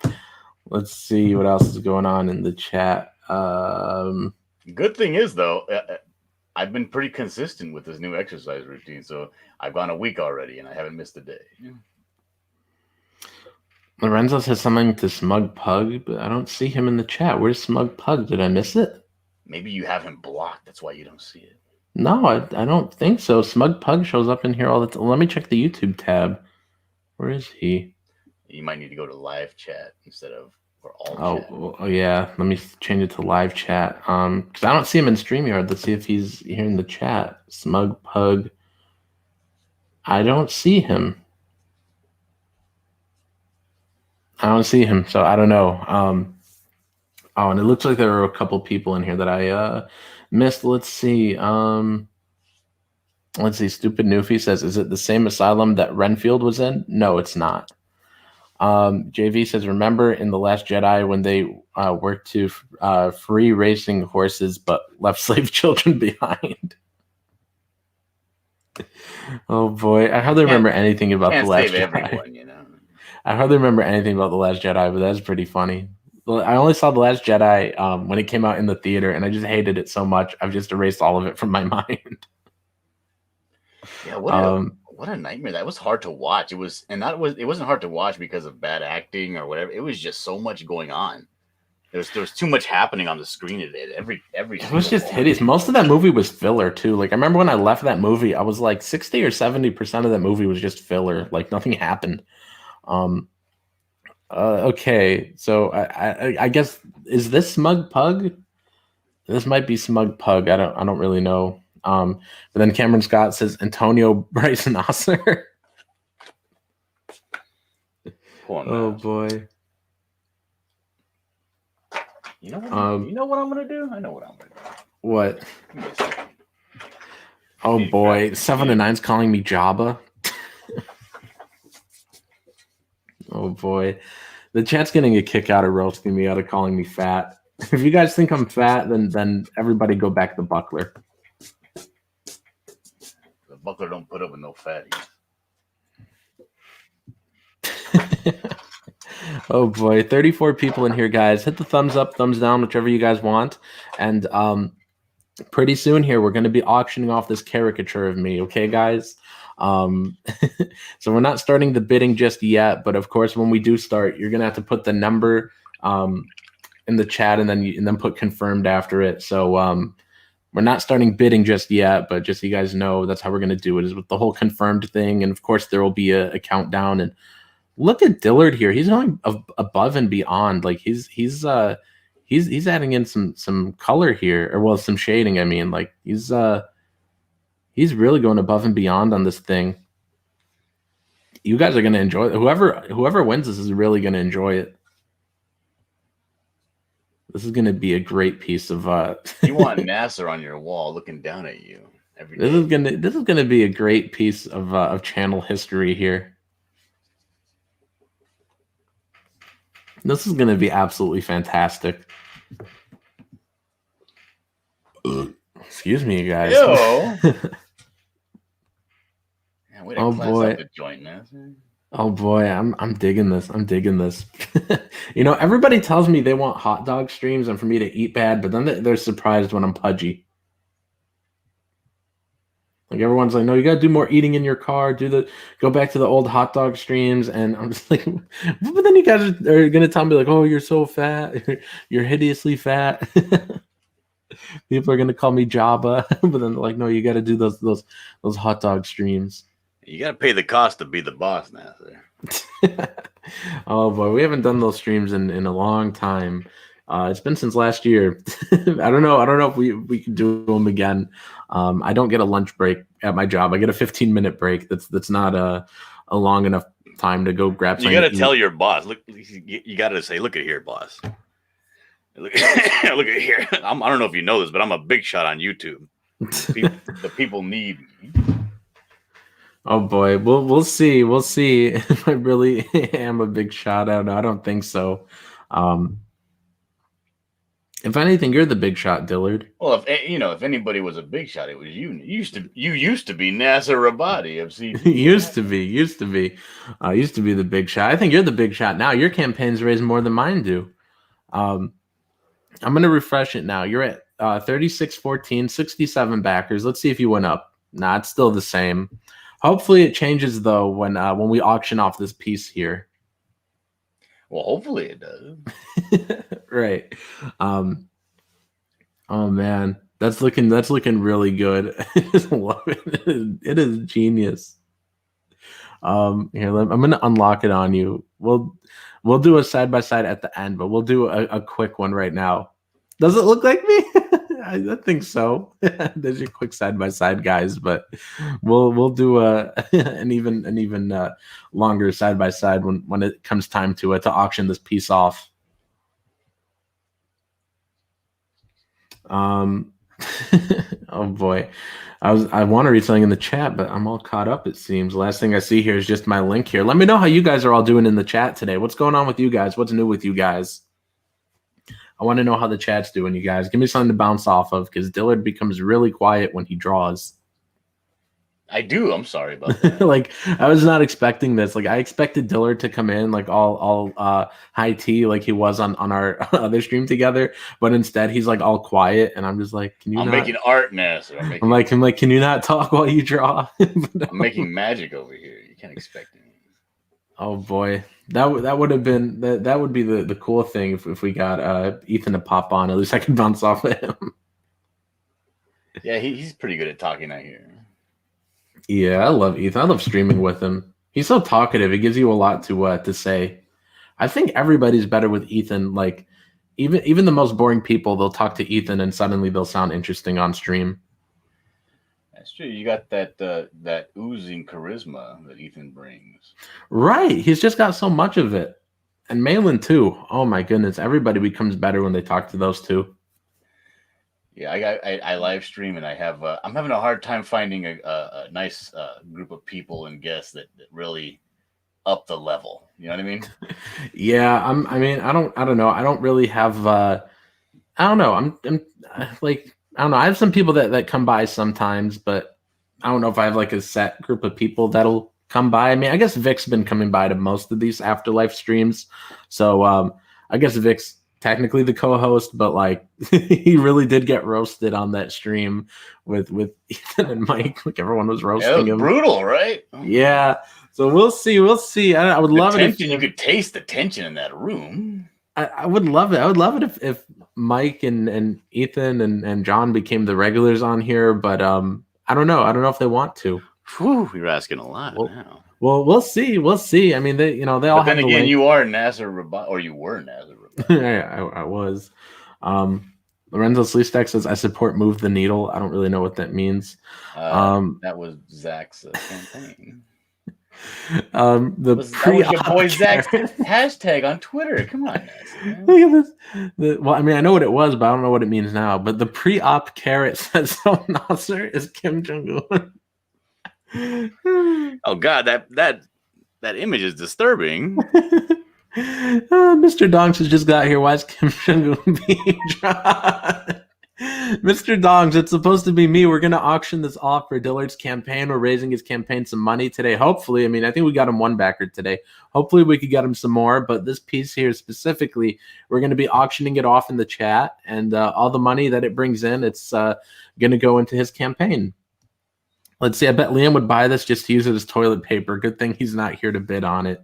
let's see what else is going on in the chat.
Good thing is though, I've been pretty consistent with this new exercise routine, so I've gone a week already and I haven't missed a day.
Lorenzo says something to Smug Pug, but I don't see him in the chat. Where's Smug Pug? Did I miss it?
Maybe you have him blocked. That's why you don't see it.
No, I don't think so. Smug Pug shows up in here all the time. Let me check the YouTube tab. Where is he?
You might need to go to live chat instead of or all chat.
Oh yeah. Let me change it to live chat. Because I don't see him in StreamYard. Let's see if he's here in the chat. Smug Pug. I don't see him. So I don't know. Oh, and it looks like there are a couple people in here that I missed. Let's see. Stupid Newfie says, is it the same asylum that Renfield was in? No, it's not. JV says, remember in The Last Jedi when they worked to free racing horses but left slave children behind? Oh boy, I hardly remember anything about The Last Jedi.
Everyone, you know?
I hardly remember anything about The Last Jedi, but that's pretty funny. I only saw The Last Jedi when it came out in the theater, and I just hated it so much. I've just erased all of it from my mind.
Yeah, what a nightmare. That was hard to watch. It wasn't hard to watch because of bad acting or whatever. It was just so much going on. There was too much happening on the screen. It
was just hideous. Most of that movie was filler too. Like I remember when I left that movie, I was like 60 or 70% of that movie was just filler. Like nothing happened. Okay, so I guess is this Smug Pug? This might be Smug Pug. I don't really know. But then Cameron Scott says Antonio Bryce Nasser. Oh boy.
You know what I'm gonna do? I know what I'm gonna do.
What? Oh boy, 7 to 9's calling me Jabba. Oh boy, the chat's getting a kick out of roasting me, out of calling me fat. If you guys think I'm fat, then everybody go back to Buckler.
The Buckler don't put up with no fatties.
Oh boy, 34 people in here, guys. Hit the thumbs up, thumbs down, whichever you guys want. And pretty soon here, we're going to be auctioning off this caricature of me. Okay, guys? So we're not starting the bidding just yet, but of course, when we do start, you're going to have to put the number in the chat and then put confirmed after it. So we're not starting bidding just yet, but just so you guys know, that's how we're going to do it, is with the whole confirmed thing. And of course, there will be a countdown. And look at Dillard here. He's going above and beyond. Like he's adding in some color here, or well, some shading. I mean, like he's really going above and beyond on this thing. You guys are going to enjoy it. Whoever wins this is really going to enjoy it. This is going to be a great piece of
you want Nasser on your wall looking down at you every day.
This is going to be a great piece of channel history here. This is going to be absolutely fantastic. Excuse me, you guys.
Oh boy. The joint, Nasser.
Oh boy, I'm digging this. I'm digging this. You know, everybody tells me they want hot dog streams and for me to eat bad, but then they're surprised when I'm pudgy. Like everyone's like, no, you gotta do more eating in your car. Go back to the old hot dog streams, and I'm just like, but then you guys are gonna tell me like, oh, you're so fat, you're hideously fat. People are gonna call me Jabba, but then they're like, no, you gotta do those hot dog streams.
You gotta pay the cost to be the boss, Nasser.
Oh boy, we haven't done those streams in a long time. It's been since last year. I don't know if we can do them again. I don't get a lunch break at my job. I get a 15-minute break. That's not a long enough time to go grab
You
something.
got to
to
tell
eat.
your boss. Look, you got to say, look at here, boss. Look, look at here. I don't know if you know this, but I'm a big shot on YouTube.
The people need me.
Oh boy, we'll see. We'll see if I really am a big shot. I don't think so. If anything, you're the big shot, Dillard.
Well, if anybody was a big shot, it was you. You used to be Nasser Rabadi of CP.
used to be the big shot. I think you're the big shot now. Your campaigns raise more than mine do. I'm gonna refresh it now. You're at 36, 14, 67 backers. Let's see if you went up. Nah, it's still the same. Hopefully it changes though when we auction off this piece here.
Well, hopefully it does.
Right. Oh man, that's looking really good. I just love it. It is genius. Here, I'm gonna unlock it on you. We'll do a side by side at the end, but we'll do a quick one right now. Does it look like me? I think so. There's your quick side by side, guys. But we'll do an even longer side by side when it comes time to auction this piece off. Oh boy, I want to read something in the chat, but I'm all caught up. It seems. Last thing I see here is just my link here. Let me know how you guys are all doing in the chat today. What's going on with you guys? What's new with you guys? I want to know how the chat's doing, you guys. Give me something to bounce off of, because Dillard becomes really quiet when he draws.
I do. I'm sorry about that.
Like, I was not expecting this. Like, I expected Dillard to come in like all high tea like he was on our other stream together, but instead he's like all quiet, and I'm just like, can you?
I'm
not...
making art, Nasser.
I'm like, can you not talk while you draw?
I'm making magic over here. You can't expect it.
Oh boy, that would have been that would be the cool thing if we got Ethan to pop on. At least I could bounce off of him.
Yeah, he's pretty good at talking out here.
Yeah, I love Ethan. I love streaming with him. He's so talkative. He gives you a lot to say. I think everybody's better with Ethan. Like even the most boring people, they'll talk to Ethan and suddenly they'll sound interesting on stream.
That's true. You got that oozing charisma that Ethan brings.
Right. He's just got so much of it. And Malin too. Oh my goodness. Everybody becomes better when they talk to those two.
Yeah, I live stream and I have I'm having a hard time finding a nice group of people and guests that really up the level. You know what I mean?
Yeah, I don't know. I don't really have I don't know. I'm like, I don't know. I have some people that come by sometimes, but I don't know if I have like a set group of people that'll come by. I mean, I guess Vic's been coming by to most of these Afterlife streams. So I guess Vic's technically the co-host, but like he really did get roasted on that stream with Ethan and Mike. Like everyone was roasting him.
Brutal, right?
Yeah. So we'll see. I would love it if
you could taste the tension in that room.
I would love it. I would love it if Mike and Ethan and John became the regulars on here, but I don't know. I don't know if they want to.
Whew, you're asking a lot now.
Well, we'll see. We'll see. I mean, they all.
But then
have
again, you are Nasser Rabadi, or you were Nasser Rabadi.
I was. Lorenzo Sleestack says, "I support Move the Needle." I don't really know what that means.
That was Zach's campaign.
That was your
boy Zach's hashtag on Twitter. Come on,
look at this. Well, I mean, I know what it was, but I don't know what it means now. But the pre-op carrot says, "So Nasser is Kim Jong-un."
Oh God, that image is disturbing.
Mr. Dongs has just got here. Why is Kim Jong-un being drawn? Mr. Dongs, it's supposed to be me. We're going to auction this off for Dillard's campaign. We're raising his campaign some money today. Hopefully, I mean, I think we got him one backer today. Hopefully, we could get him some more. But this piece here specifically, we're going to be auctioning it off in the chat. And all the money that it brings in, it's going to go into his campaign. Let's see. I bet Liam would buy this just to use it as toilet paper. Good thing he's not here to bid on it.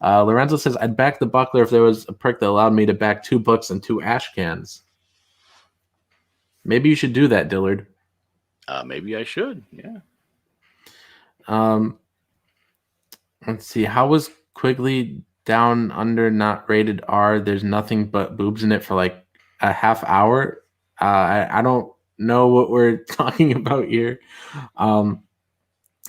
Lorenzo says, I'd back the buckler if there was a perk that allowed me to back 2 books and 2 ash cans. Maybe you should do that, Dillard.
Maybe I should. Yeah.
Let's see. How was Quigley Down Under not rated R? There's nothing but boobs in it for like a half hour. I don't know what we're talking about here.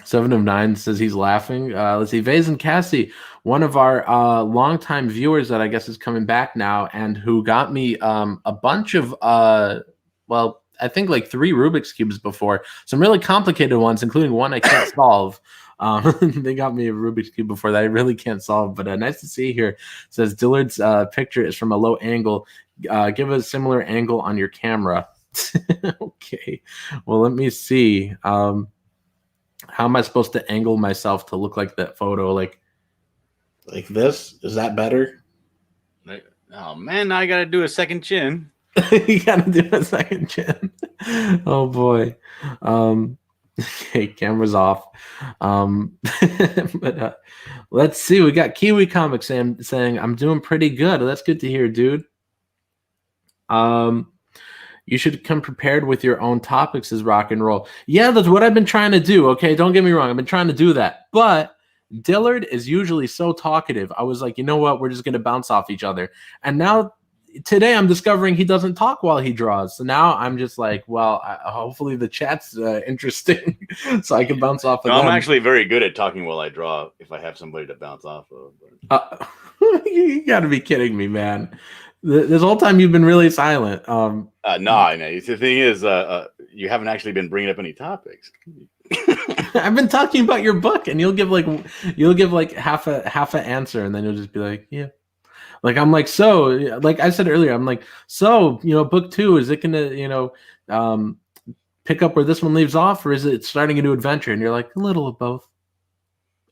7 of 9 says he's laughing. Let's see. Vase and Cassie, one of our longtime viewers that I guess is coming back now and who got me a bunch of, well, I think like 3 Rubik's Cubes before. Some really complicated ones, including one I can't solve. They got me a Rubik's Cube before that I really can't solve. But nice to see here. It says Dillard's picture is from a low angle. Give a similar angle on your camera. Okay. Well, let me see. How am I supposed to angle myself to look like that photo? Like this? Is that better?
Oh man, now I gotta do a second chin.
You gotta do a second chin. Oh boy. Okay, camera's off. But let's see. We got Kiwi Comics saying I'm doing pretty good. That's good to hear, dude. You should come prepared with your own topics as rock and roll. Yeah, that's what I've been trying to do. Okay, don't get me wrong. I've been trying to do that. But Dillard is usually so talkative. I was like, you know what? We're just going to bounce off each other. And now today I'm discovering he doesn't talk while he draws. So now I'm just like, well, hopefully the chat's interesting so I can bounce off of them.
I'm actually very good at talking while I draw if I have somebody to bounce off of.
You got to be kidding me, man. This whole time you've been really silent.
No. The thing is, you haven't actually been bringing up any topics.
I've been talking about your book, and you'll give like half a answer, and then you'll just be like, yeah. Like I'm like, so like I said earlier, I'm like, so book 2, is it gonna pick up where this one leaves off, or is it starting a new adventure? And you're like, a little of both.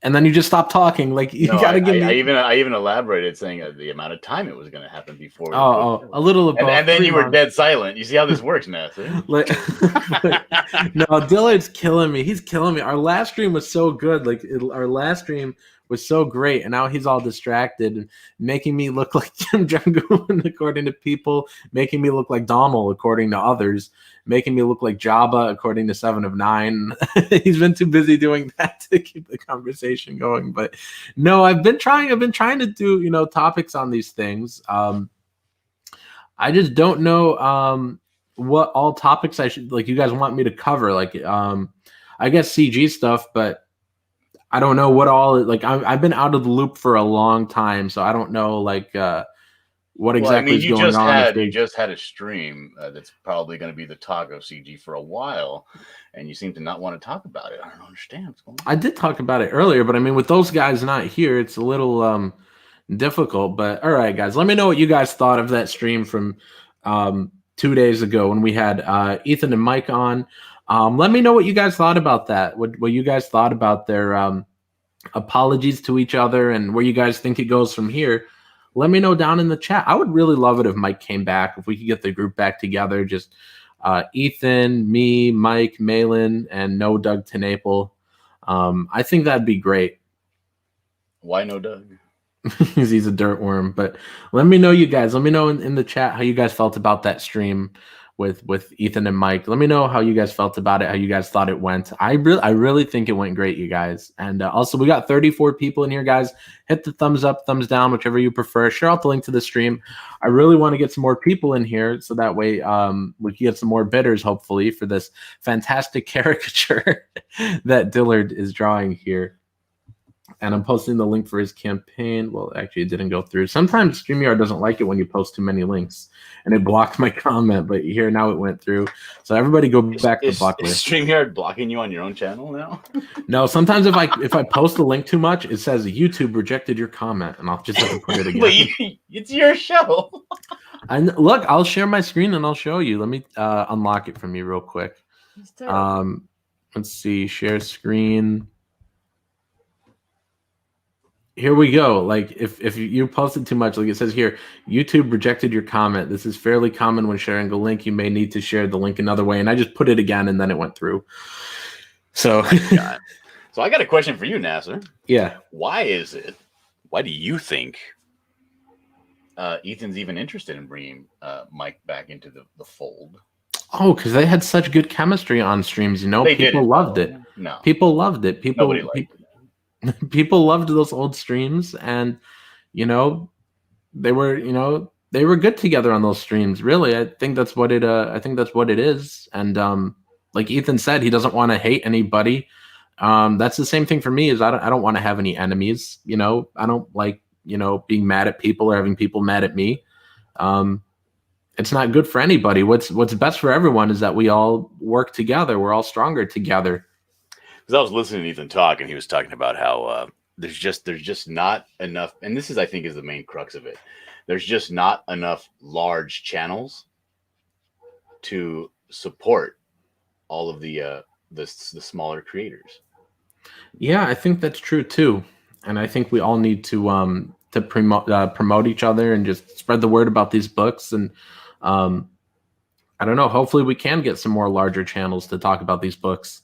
And then you just stop talking. Like you gotta give me.
I even elaborated saying the amount of time it was going to happen before.
A little of both.
And then you were dead silent. You see how this works, Nasser?
No, Dillard's killing me. He's killing me. Our last stream was so good. Our last stream was so great, and now he's all distracted and making me look like Jim Jungoon according to people, making me look like Donald according to others, making me look like Jabba according to 7 of 9. He's been too busy doing that to keep the conversation going. But no, I've been trying to do topics on these things. I just don't know what all topics I should you guys want me to cover. I guess CG stuff, but I don't know what all I've been out of the loop for a long time, so I don't know what exactly is going on.
You just had a stream that's probably going to be the talk of CG for a while, and you seem to not want to talk about it. I don't understand what's going on.
I did talk about it earlier, but I mean, with those guys not here, it's a little difficult. But all right, guys, let me know what you guys thought of that stream from 2 days ago when we had Ethan and Mike on. Let me know what you guys thought about that. What you guys thought about their apologies to each other and where you guys think it goes from here. Let me know down in the chat. I would really love it if Mike came back, if we could get the group back together. Just Ethan, me, Mike, Malin, and no Doug Tenaple. I think that'd be great.
Why no Doug?
Because he's a dirt worm. But let me know, you guys. Let me know in the chat how you guys felt about that stream with Ethan and Mike. Let me know how you guys felt about it, how you guys thought it went. I really think it went great, you guys. And also, we got 34 people in here, guys. Hit the thumbs up, thumbs down, whichever you prefer. Share out the link to the stream. I really want to get some more people in here so that way we can get some more bidders, hopefully, for this fantastic caricature that Dillard is drawing here. And I'm posting the link for his campaign. Well, actually, it didn't go through. Sometimes StreamYard doesn't like it when you post too many links, and it blocked my comment. But here, now it went through. So everybody go back to the block list.
Is StreamYard blocking you on your own channel now?
No, sometimes if I post a link too much, it says YouTube rejected your comment, and I'll just have to put it again.
But it's your show.
And look, I'll share my screen and I'll show you. Let me unlock it from you real quick. Let's see, share screen. Here we go. Like if you posted too much, like it says here, YouTube rejected your comment. This is fairly common when sharing a link. You may need to share the link another way. And I just put it again and then it went through. So
So I got a question for you, Nasser.
Yeah.
Why do you think
Ethan's even interested in bringing Mike back into the fold?
Oh, because they had such good chemistry on streams, people loved it.
No.
People loved it.
Nobody liked it.
People loved those old streams, and they were good together on those streams. Really, I think that's what it is. And like Ethan said, he doesn't want to hate anybody. That's the same thing for me. Is I don't want to have any enemies. You know, I don't like being mad at people or having people mad at me. It's not good for anybody. What's best for everyone is that we all work together. We're all stronger together.
Because I was listening to Ethan talk, and he was talking about how there's just not enough, and this is, I think, is the main crux of it. There's just not enough large channels to support all of the smaller creators. Yeah,
I think that's true too, and I think we all need to promote each other and just spread the word about these books. And I don't know. Hopefully, we can get some more larger channels to talk about these books.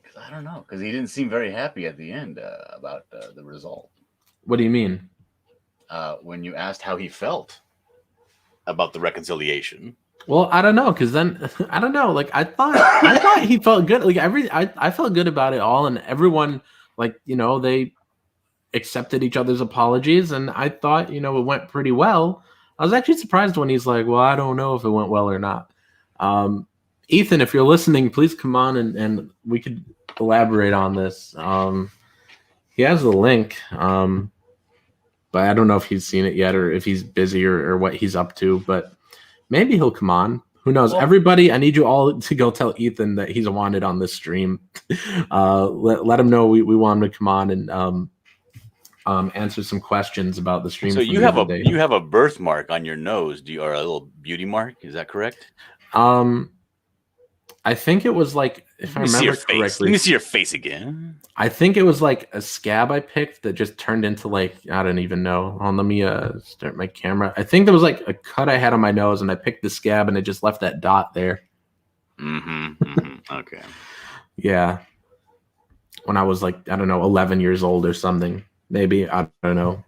Because I don't know, because he didn't seem very happy at the end about the result.
What do you mean?
When you asked how he felt about the reconciliation.
Well, I don't know, because then I don't know. Like I thought he felt good. Like I felt good about it all, and everyone, like, they accepted each other's apologies, and I thought it went pretty well. I was actually surprised when he's like, "Well, I don't know if it went well or not." Ethan, if you're listening, please come on and we could elaborate on this. He has the link, but I don't know if he's seen it yet or if he's busy or what he's up to. But maybe he'll come on. Who knows? Well, everybody, I need you all to go tell Ethan that he's wanted on this stream. Let him know we want him to come on and answer some questions about the stream.
So you have a birthmark on your nose, or a little beauty mark? Is that correct?
I think it was like, if I remember correctly.
Let me see your face again.
I think it was like a scab I picked that just turned into, like, I don't even know. Hold on, let me start my camera. I think there was like a cut I had on my nose, and I picked the scab, and it just left that dot there.
Okay.
Yeah. When I was like, I don't know, 11 years old or something. Maybe, I don't know.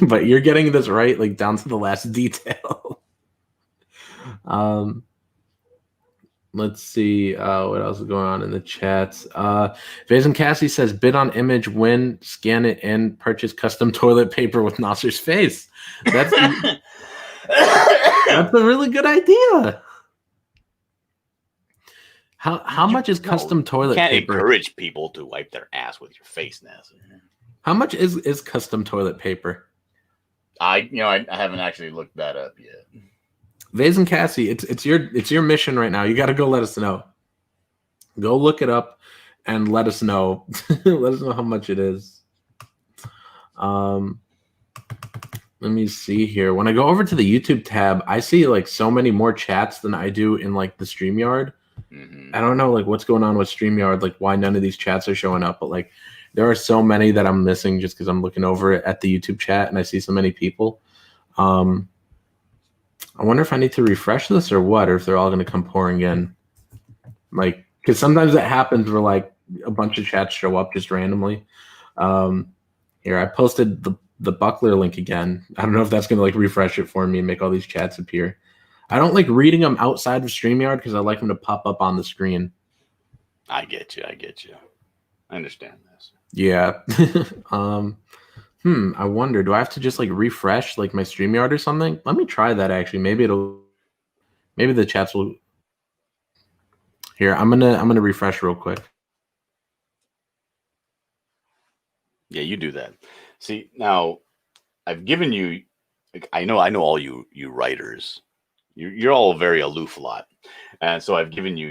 But you're getting this right, like down to the last detail. Let's see what else is going on in the chats. Vaz and Cassie says, bid on image, win, scan it in, purchase custom toilet paper with Nasser's face. That's a really good idea. How much is custom toilet paper?
You can't encourage people to wipe their ass with your face, Nasser.
How much is custom toilet paper?
I haven't actually looked that up yet.
Vaz and Cassie, it's your mission right now. You got to go let us know. Go look it up and let us know. Let us know how much it is. Let me see here. When I go over to the YouTube tab, I see like so many more chats than I do in like the StreamYard. I don't know like what's going on with StreamYard, like why none of these chats are showing up, but like there are so many that I'm missing just because I'm looking over at the YouTube chat and I see so many people. I wonder if I need to refresh this or what, or if they're all going to come pouring in. Like, because sometimes that happens where like a bunch of chats show up just randomly. Here, I posted the Buckler link again. I don't know if that's going to like refresh it for me and make all these chats appear. I don't like reading them outside of StreamYard because I like them to pop up on the screen.
I get you. I understand this.
Yeah. I wonder, do I have to just like refresh like my StreamYard or something? Let me try that actually. Maybe the chats will. Here, I'm gonna refresh real quick.
Yeah, you do that. See, now I've given you, I know all you writers. You're all very aloof lot. And so I've given you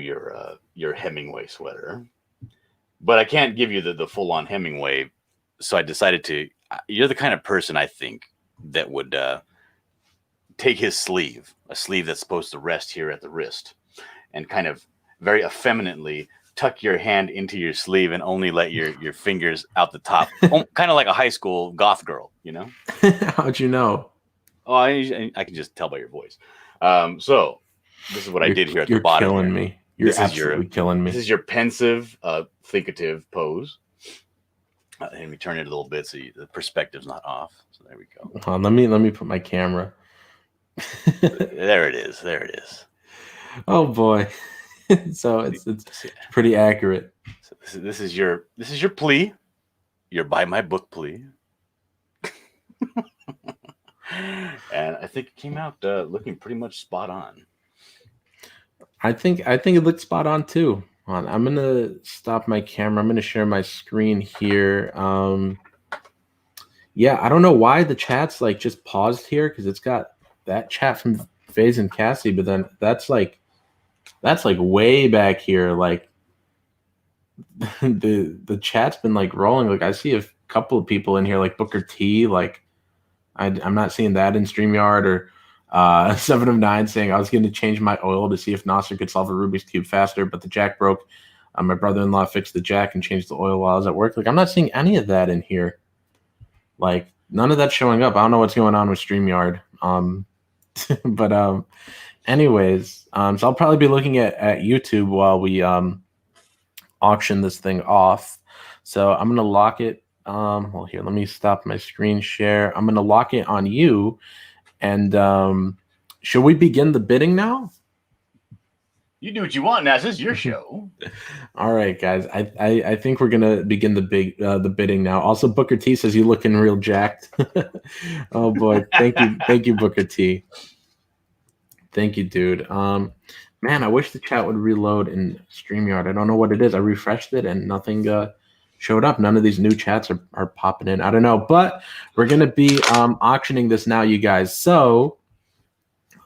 your Hemingway sweater. But I can't give you the full on Hemingway. So I decided to. You're the kind of person I think that would take his sleeve, a sleeve that's supposed to rest here at the wrist, and kind of very effeminately tuck your hand into your sleeve and only let your fingers out the top, kind of like a high school goth girl, you know?
How'd you know?
Oh, I can just tell by your voice. So this is what I did here at the bottom.
You're killing me. You're absolutely killing me.
This is your pensive, thinkative pose.
And we turn it a little bit so the perspective's not off. So there we go.
Hold on, let me put my camera.
There it is.
Oh boy. So it's pretty accurate.
So this is your plea. Your buy my book plea. And I think it came out looking pretty much spot on.
I think it looked spot on too. Hold on, I'm gonna stop my camera. I'm gonna share my screen here. Yeah, I don't know why the chat's like just paused here because it's got that chat from FaZe and Cassie, but then that's like way back here. Like the chat's been like rolling. Like I see a couple of people in here, like Booker T. Like I'm not seeing that in StreamYard, or 7 of 9 saying I was going to change my oil to see if Nasser could solve a Rubik's Cube faster, but the jack broke. My brother-in-law fixed the jack and changed the oil while I was at work. Like I'm not seeing any of that in here. Like none of that's showing up. I don't know what's going on with StreamYard. But anyways, so I'll probably be looking at YouTube while we auction this thing off. So I'm gonna lock it. Well, here, let me stop my screen share. I'm gonna lock it on you. And should we begin the bidding now?
You do what you want, Nas. This is your show.
All right, guys. I think we're gonna begin the bidding now. Also, Booker T says you looking real jacked. Oh boy, thank you, Booker T. Thank you, dude. Man, I wish the chat would reload in StreamYard. I don't know what it is. I refreshed it and nothing showed up. None of these new chats are popping in. I don't know, but we're gonna be auctioning this now, you guys. So,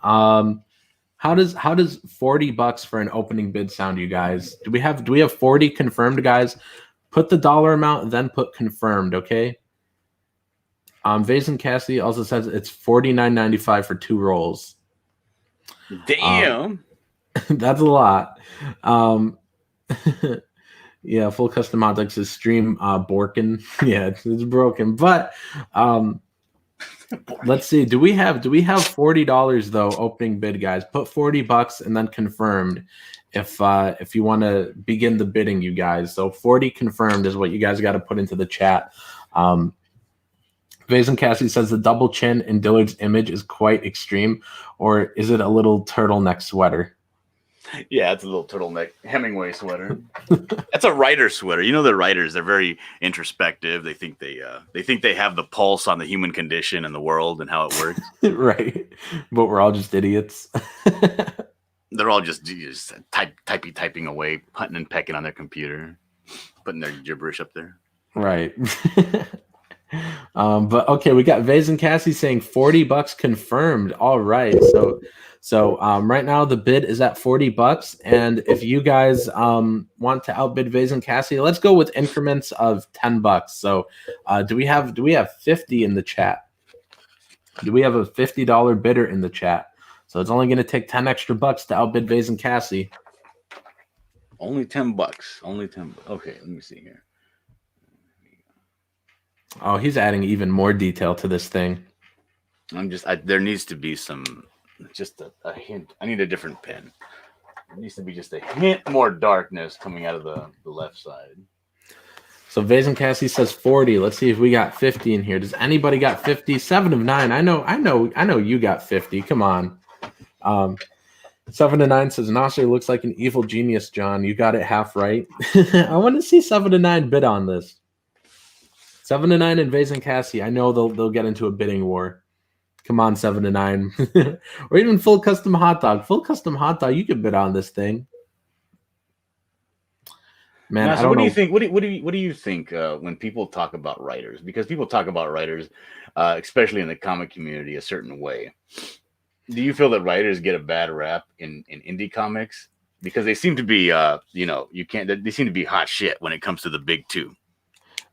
how does $40 for an opening bid sound, you guys? Do we have 40 confirmed, guys? Put the dollar amount, then put confirmed, okay? FaZe and Cassie also says it's $49.95 for 2 rolls.
Damn.
That's a lot. Yeah, full custom hot dogs is stream Borkin. Yeah, it's broken. But let's see. Do we have $40 though? Opening bid, guys. Put $40 and then confirmed. If you want to begin the bidding, you guys. So 40 confirmed is what you guys got to put into the chat. FaZe and Cassie says the double chin in Dillard's image is quite extreme, or is it a little turtleneck sweater?
Yeah, it's a little turtleneck Hemingway sweater.
That's a writer sweater. You know, the writers, they're very introspective. They think they have the pulse on the human condition and the world and how it works.
Right. But we're all just idiots.
They're all just typing away, hunting and pecking on their computer, putting their gibberish up there.
Right. But okay, we got Vaz and Cassie saying $40 confirmed. All right. So right now the bid is at $40. And if you guys want to outbid Vaz and Cassie, let's go with increments of $10. So do we have 50 in the chat? Do we have a $50 bidder in the chat? So it's only going to take 10 extra bucks to outbid Vaz and Cassie.
Only $10. Only 10. Okay, let me see here.
Oh, he's adding even more detail to this thing.
There needs to be just a hint. I need a different pen. There needs to be just a hint more darkness coming out of the left side.
So Vaz and Cassie says 40. Let's see if we got 50 in here. Does anybody got 50? 7 of 9. I know you got 50. Come on. 7 to 9 says Nasser looks like an evil genius, John. You got it half right. I want to see 7 to 9 bid on this. 7 to 9 and Vaz and Cassie. I know they'll get into a bidding war. Come on, 7 to 9. Or even full custom hot dog. Full custom hot dog, you could bid on this thing. Man,
now,
I don't know.
Do you think? What do you think when people talk about writers? Because people talk about writers, especially in the comic community, a certain way. Do you feel that writers get a bad rap in indie comics because they seem to be, they seem to be hot shit when it comes to the big two?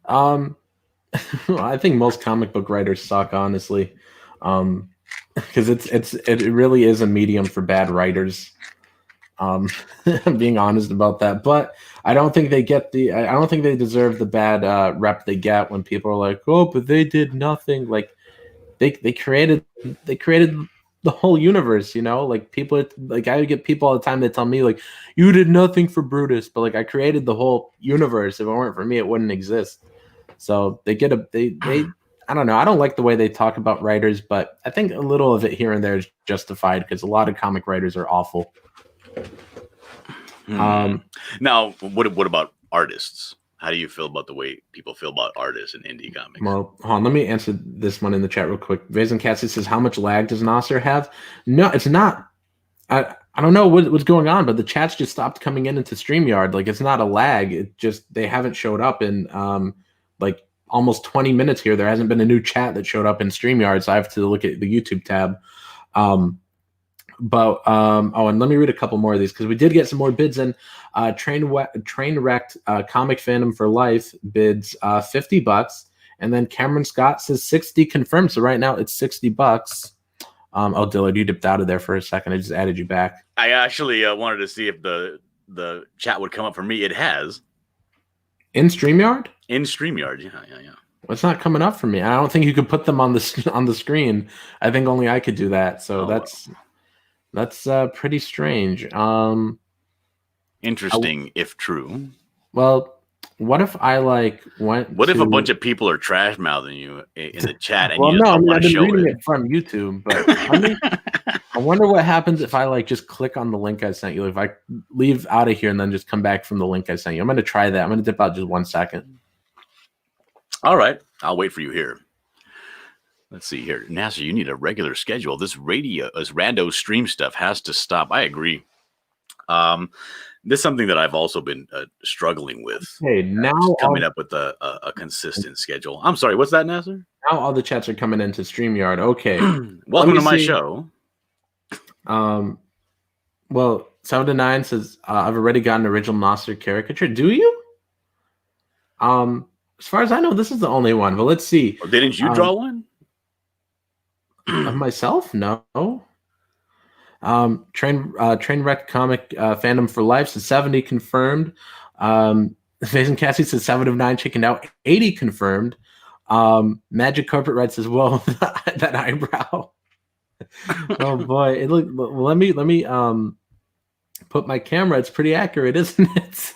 I think most comic book writers suck, honestly, because it really is a medium for bad writers. I'm being honest about that, but I don't think they deserve the bad rep they get when people are like, oh, but they did nothing. Like they created the whole universe, like people, like I get people all the time that tell me like, you did nothing for Brutus, but like I created the whole universe. If it weren't for me, it wouldn't exist. So they get I don't know. I don't like the way they talk about writers, but I think a little of it here and there is justified because a lot of comic writers are awful.
Now, what about artists? How do you feel about the way people feel about artists in indie comics?
Well, hold on, let me answer this one in the chat real quick. Vaz and Cassie says, how much lag does Nasser have? No, it's not. I don't know what's going on, but the chats just stopped coming into StreamYard. Like, it's not a lag. It just, they haven't showed up in like almost 20 minutes here. There hasn't been a new chat that showed up in StreamYard, so I have to look at the YouTube tab. Oh, and let me read a couple more of these because we did get some more bids in. Trainwrecked Comic Fandom for Life bids $50, and then Cameron Scott says 60 confirmed. So right now it's $60. Oh, Dillard, you dipped out of there for a second. I just added you back.
I actually wanted to see if the chat would come up for me. It has.
In StreamYard?
In StreamYard, yeah.
Well, it's not coming up for me. I don't think you could put them on the screen. I think only I could do that. So that's pretty strange.
Interesting, if true.
Well, what if I went?
What if a bunch of people are trash mouthing you in the chat and
well,
you
no,
don't
I've
want to
been
show
reading
it?
it from YouTube, but I wonder what happens if I just click on the link I sent you. If I leave out of here and then just come back from the link I sent you, I'm going to try that. I'm going to dip out just 1 second.
All right, I'll wait for you here. Let's see here, Nasser. You need a regular schedule. This rando stream stuff has to stop. I agree. This is something that I've also been struggling with.
Hey, now
coming up with a consistent schedule. I'm sorry, what's that, Nasser?
Now all the chats are coming into StreamYard. Okay.
Welcome to my show.
Well, 7 to 9 says I've already got an original Nasser caricature. Do you? As far as I know, this is the only one. But let's see.
Well, didn't you draw one?
Of myself? No. Trainwreck Comic Fandom for Life says 70 confirmed. Jason Cassie says 7 of 9 chickened out. 80 confirmed. Magic Carpet Red says, "Whoa, that eyebrow." Oh boy! Let me put my camera. It's pretty accurate, isn't it?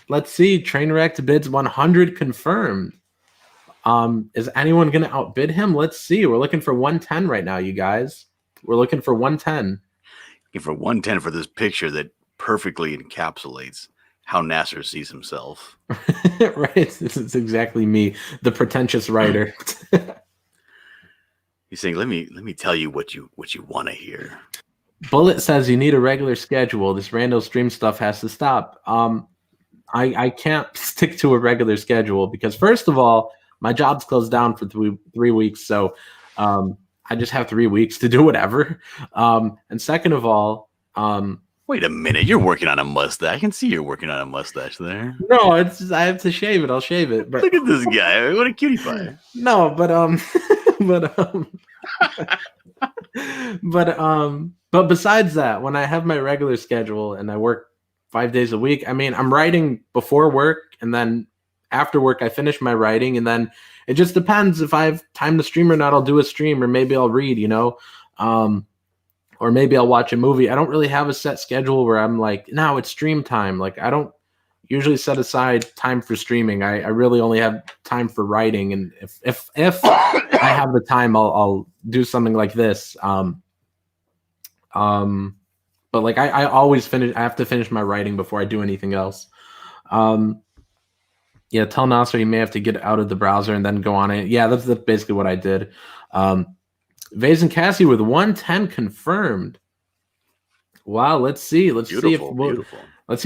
Let's see. Trainwreck bids 100 confirmed. Is anyone going to outbid him? Let's see. We're looking for 110 right now, you guys. We're looking for 110.
Looking for 110 for this picture that perfectly encapsulates how Nasser sees himself.
Right. This is exactly me, the pretentious writer.
He's saying, "Let me tell you what you want to hear."
Bullet says you need a regular schedule. This random stream stuff has to stop. I can't stick to a regular schedule because first of all, my job's closed down for 3 weeks, so I just have 3 weeks to do whatever. And second of all,
wait a minute, you're working on a mustache. I can see you're working on a mustache there.
No, it's just, I have to shave it. I'll shave it. But
look at this guy. What a cutie pie.
No, but but besides that, when I have my regular schedule and I work 5 days a week, I mean, I'm writing before work and then after work I finish my writing, and then it just depends if I have time to stream or not. I'll do a stream, or maybe I'll read, or maybe I'll watch a movie. I don't really have a set schedule where I'm like, no, it's stream time. Like, I don't usually set aside time for streaming. I really only have time for writing, and if I have the time, I'll do something like this. But like I always finish. I have to finish my writing before I do anything else. Yeah, tell Nasser he may have to get out of the browser and then go on it. Yeah, that's basically what I did. Vase and Cassie with 110 confirmed. Wow, let's see. Let's see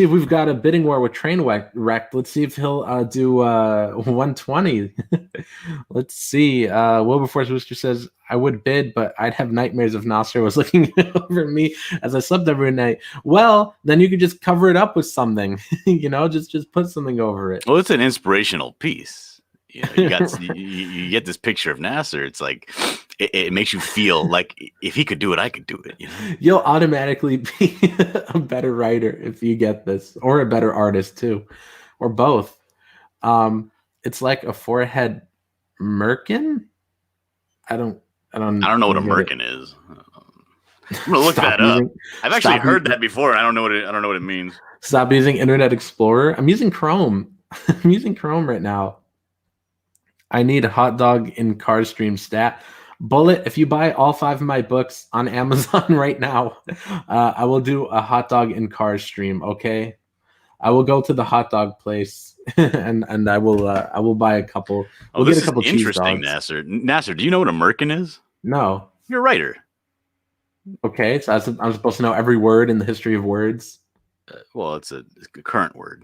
if we've got a bidding war with Trainwreck. Let's see if he'll do 120. Let's see. Wilberforce Rooster says, I would bid, but I'd have nightmares if Nasser was looking over me as I slept every night. Well, then you could just cover it up with something. Just put something over it.
Well, it's an inspirational piece. You get this picture of Nasser. It's like it makes you feel like if he could do it, I could do it.
You'll automatically be a better writer if you get this, or a better artist too, or both. It's like a forehead merkin. I don't
know what a merkin is. I'm gonna look that up. I've actually heard that before. I don't know what it means.
Stop using Internet Explorer. I'm using Chrome. I'm using Chrome right now. I need a hot dog in car stream stat. Bullet, if you buy all 5 of my books on Amazon right now, I will do a hot dog in car stream. Okay, I will go to the hot dog place and I will buy a couple.
We'll get a couple cheese dogs. Nasser, do you know what a merkin is?
No.
You're a writer.
Okay, so I'm supposed to know every word in the history of words.
Well, it's a current word.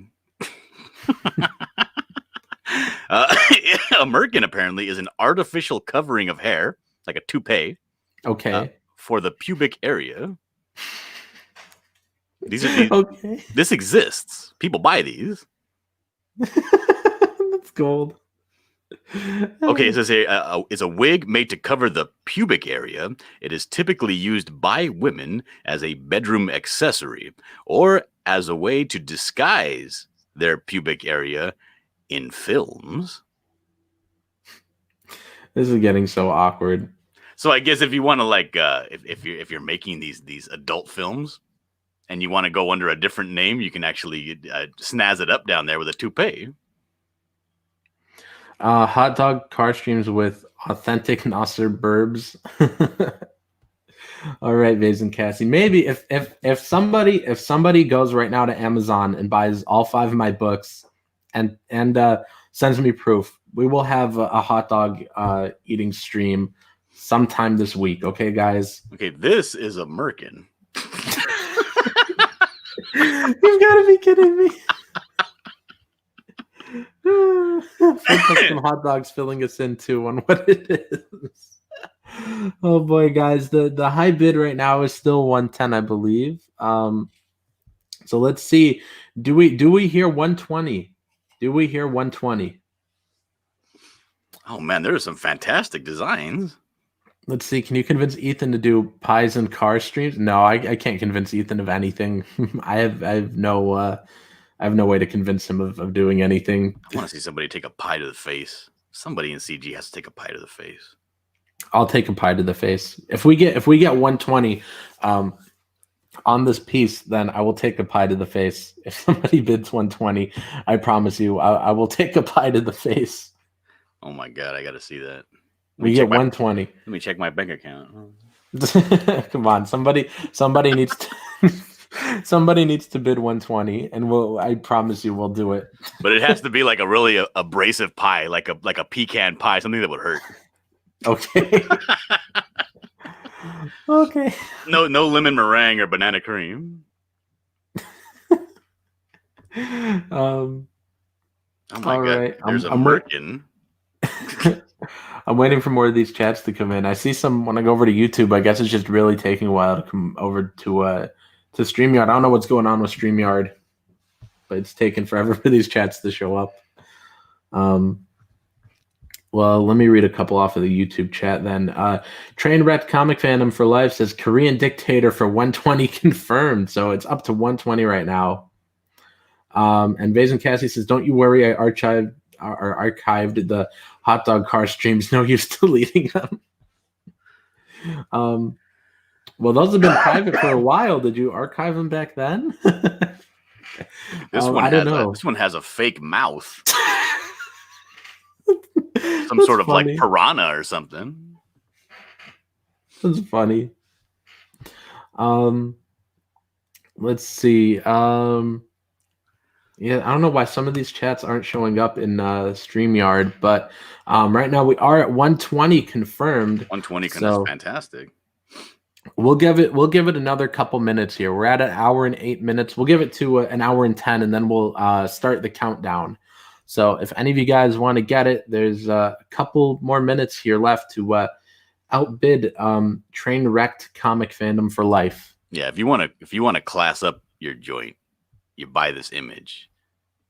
A merkin apparently is an artificial covering of hair, like a toupee,
Okay.
for the pubic area. These
Okay.
This exists. People buy these.
That's gold.
Okay, it says here, it's a wig made to cover the pubic area. It is typically used by women as a bedroom accessory or as a way to disguise their pubic area in films.
This is getting so awkward.
So I guess if you want to if you're making these adult films and you want to go under a different name, you can actually snazz it up down there with a toupee.
Hot dog car streams with authentic Nasser burbs. All right, Vase and Cassie. Maybe if somebody goes right now to Amazon and buys all 5 of my books and sends me proof, we will have a hot dog eating stream sometime this week. Okay, guys.
Okay, this is a merkin.
You've got to be kidding me. Some hot dogs filling us in too on what it is. Oh boy, guys, the high bid right now is still 110, I believe. So let's see. Do we hear 120? Do we hear 120?
Oh man, there are some fantastic designs.
Let's see. Can you convince Ethan to do pies and car streams? No, I can't convince Ethan of anything. I have no way to convince him of doing anything.
I want to see somebody take a pie to the face. Somebody in CG has to take a pie to the face.
I'll take a pie to the face. If we get 120 on this piece, then I will take a pie to the face. If somebody bids 120, I promise you, I will take a pie to the face.
Oh my god, I got to see that.
We get 120.
Let me check my bank account.
Come on, somebody needs to somebody needs to bid 120, and I promise you, we'll do it.
But it has to be like a really abrasive pie, like a pecan pie, something that would hurt.
Okay. Okay.
No lemon meringue or banana cream.
Oh
my god,
right.
there's a merkin.
I'm waiting for more of these chats to come in. I see some when I go over to YouTube. I guess it's just really taking a while to come over to StreamYard. I don't know what's going on with StreamYard, but it's taking forever for these chats to show up. Well, let me read a couple off of the YouTube chat then. Trainwreck Comic Fandom for Life says Korean Dictator for 120 confirmed. So it's up to 120 right now. And Vase and Cassie says, don't you worry, I archived the hot dog car streams. No use deleting them. Well, those have been private for a while. Did you archive them back then?
This one has a fake mouth. Some
That's
sort of
funny.
like piranha or something.
That's funny. Let's see. Yeah, I don't know why some of these chats aren't showing up in StreamYard, but right now we are at 120 confirmed.
120 is fantastic.
We'll give it another couple minutes here. We're at an hour and 8 minutes. We'll give it to an hour and 10, and then we'll start the countdown. So if any of you guys want to get it, there's a couple more minutes here left to outbid Trainwrecked Comic Fandom for Life.
Yeah, if you want to class up your joint, you buy this image.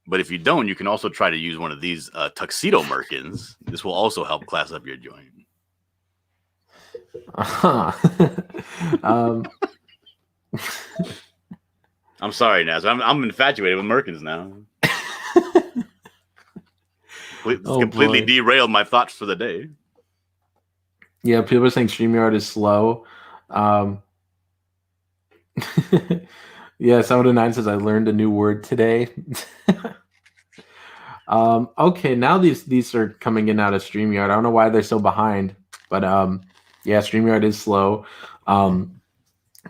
But if you don't, you can also try to use one of these tuxedo merkins. This will also help class up your joint. I'm sorry, Naz. I'm infatuated with merkins now. Completely derailed my thoughts for the day.
Yeah, people are saying StreamYard is slow. Yeah, Soda9 says I learned a new word today. Okay, now these are coming in out of StreamYard. I don't know why they're so behind, but yeah, StreamYard is slow. But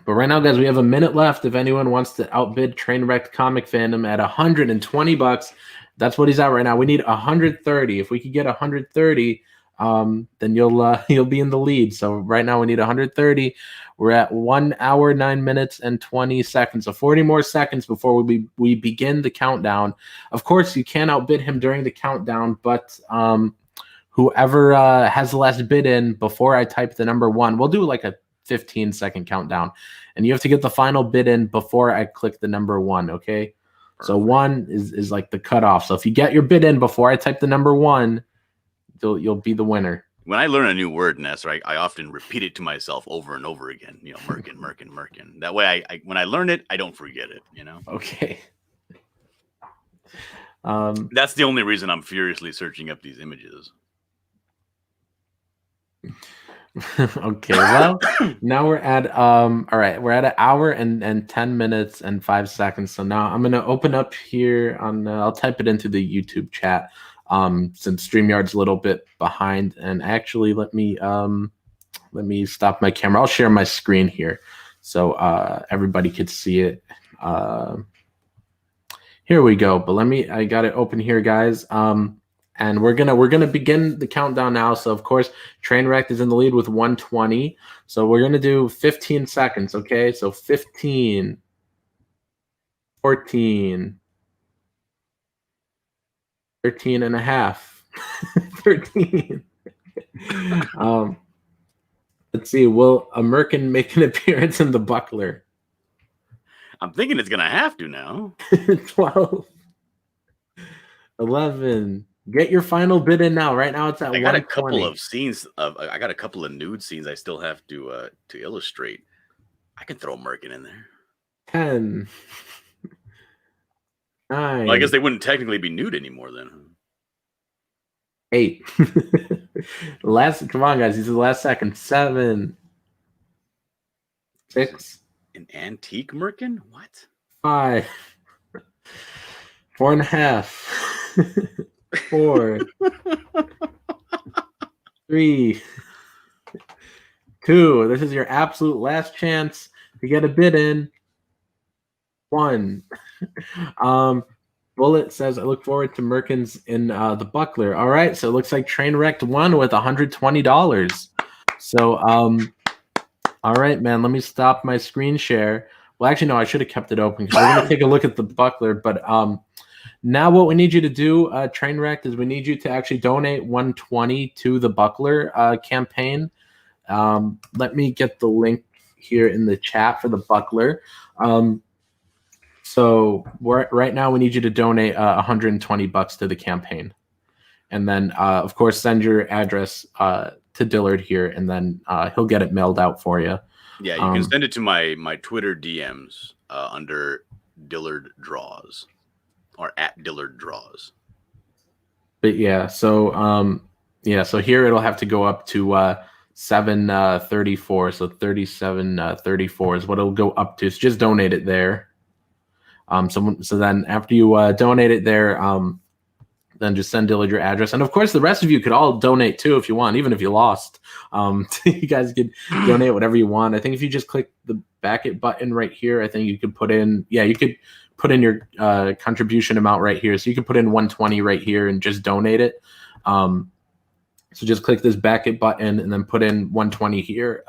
right now, guys, we have a minute left. If anyone wants to outbid Trainwrecked Comic Fandom at $120, that's what he's at right now. We need 130. If we could get 130, then you'll be in the lead. So right now we need 130. We're at 1 hour 9 minutes and 20 seconds. So 40 more seconds before we begin the countdown. Of course, you can outbid him during the countdown, but whoever has the last bid in before I type the number 1, we'll do like a 15-second countdown, and you have to get the final bid in before I click the number 1. Okay. Perfect. So 1 is like the cutoff. So if you get your bid in before I type the number 1, you'll be the winner.
When I learn a new word, Nasser, I often repeat it to myself over and over again. You know, Merkin, Merkin, Merkin. That way, I when I learn it, I don't forget it. You know.
Okay.
That's the only reason I'm furiously searching up these images.
Okay. Well, now we're at all right. We're at 1 hour and 10 minutes and 5 seconds. So now I'm gonna open up here on. I'll type it into the YouTube chat. Since StreamYard's a little bit behind, and actually let me stop my camera. I'll share my screen here so everybody could see it. Here we go. But I got it open here, guys. And we're gonna begin the countdown now. So of course, Trainwreck is in the lead with 120. So we're gonna do 15 seconds. Okay, so 15, 14. 13 and a half. 13. Let's see. Will a Merkin make an appearance in the buckler?
I'm thinking it's gonna have to now.
12. 11. Get your final bid in now. Right now it's at 120.
I got a couple of scenes I got a couple of nude scenes I still have to illustrate. I can throw Merkin in there.
10. 9.
Well, I guess they wouldn't technically be nude anymore then.
8. Come on, guys. These are the last second. 7. 6.
An antique Merkin? What?
5. 4.5. 4. 3. 2. This is your absolute last chance to get a bid in. 1. Bullet says, I look forward to Merkins in the buckler. All right, so it looks like Trainwreck won with $120. So, all right, man, let me stop my screen share. Well, actually, no, I should have kept it open because we're going to take a look at the buckler. But now what we need you to do, Trainwreck, is we need you to actually donate $120 to the buckler campaign. Let me get the link here in the chat for the buckler. So right now we need you to donate $120 to the campaign, and then of course send your address to Dillard here, and then he'll get it mailed out for you.
Yeah, you can send it to my Twitter DMs under Dillard Draws or at Dillard Draws.
But yeah, so so here it'll have to go up to 734. So 3734 is what it'll go up to. So just donate it there. So then after you donate it there, then just send Dillard your address. And of course, the rest of you could all donate too if you want, even if you lost. You guys could donate whatever you want. I think if you just click the back it button right here, I think you could put in, you could put in your contribution amount right here. So you could put in 120 right here and just donate it. So just click this back it button and then put in 120 here.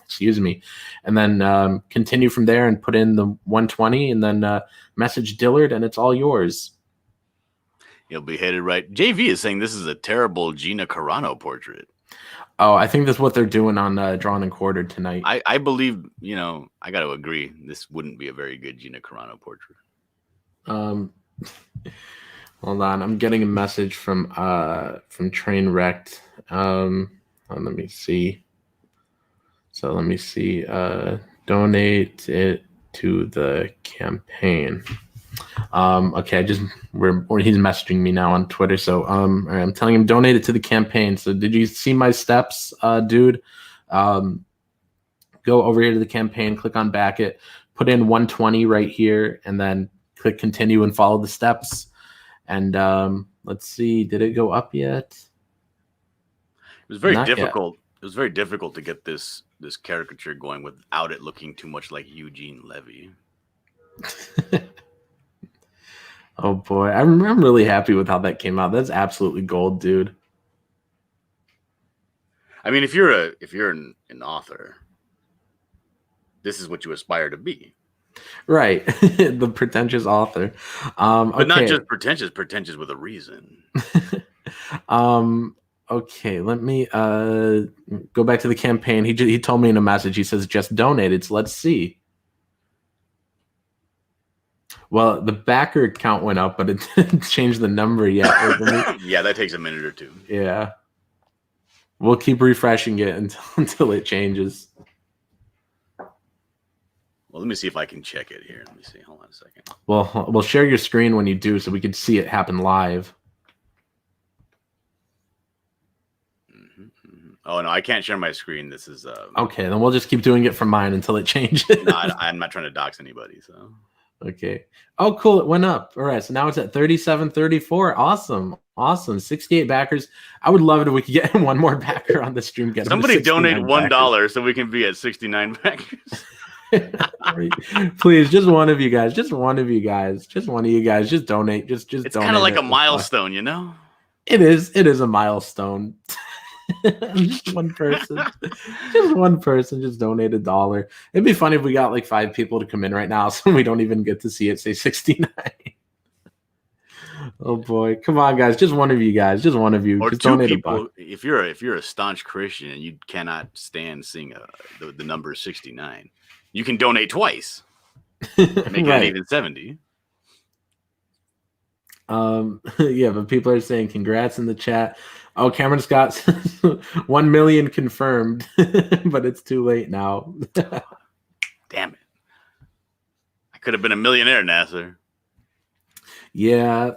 Excuse me. And then continue from there and put in the 120 and then message Dillard and it's all yours.
You'll be headed right. JV is saying this is a terrible Gina Carano portrait.
Oh, I think that's what they're doing on Drawn and Quartered tonight.
I believe, I got to agree. This wouldn't be a very good Gina Carano portrait.
Hold on, I'm getting a message from Trainwrecked. Let me see. So let me see. Donate it to the campaign. Okay, he's messaging me now on Twitter. So I'm telling him donate it to the campaign. So did you see my steps, dude? Go over here to the campaign, click on back it, put in 120 right here, and then click continue and follow the steps. And let's see, did it go up yet?
It was very
Not
difficult. Yet. It was very difficult to get this caricature going without it looking too much like Eugene Levy.
Oh boy, I'm really happy with how that came out. That's absolutely gold, dude.
I mean, if you're an author, this is what you aspire to be.
Right. The pretentious author.
But not
Okay.
just pretentious with a reason.
Okay, let me go back to the campaign. He told me in a message. He says just donated. So let's see. Well, the backer count went up, but it didn't change the number yet.
Yeah, that takes a minute or two.
Yeah, we'll keep refreshing it until it changes.
Well, let me see if I can check it here. Let me see. Hold on a second.
Well, we'll share your screen when you do, so we can see it happen live.
Oh no, I can't share my screen. This is
Okay. Then we'll just keep doing it from mine until it changes.
No, I'm not trying to dox anybody. So
okay. Oh, cool. It went up. All right. So now it's at 37.34. Awesome. 68 backers. I would love it if we could get one more backer on the stream. Get
somebody donate $1 so we can be at 69 backers.
Please, just one of you guys. Just one of you guys. Just donate. Just
it's
donate.
Kind of like a milestone, you know?
It is a milestone. Just one person just donate $1. It'd be funny if we got like 5 people to come in right now, so we don't even get to see it say 69. Oh boy, come on, guys! Just one of you guys, just one of you,
or
just
2
donate
people.
$1.
If you're a staunch Christian and you cannot stand seeing the number 69, you can donate twice, make
Right.
it even 70.
Yeah, but people are saying congrats in the chat. Oh, Cameron Scott 1 million confirmed, but it's too late now.
Damn it! I could have been a millionaire, Nasser.
Yeah.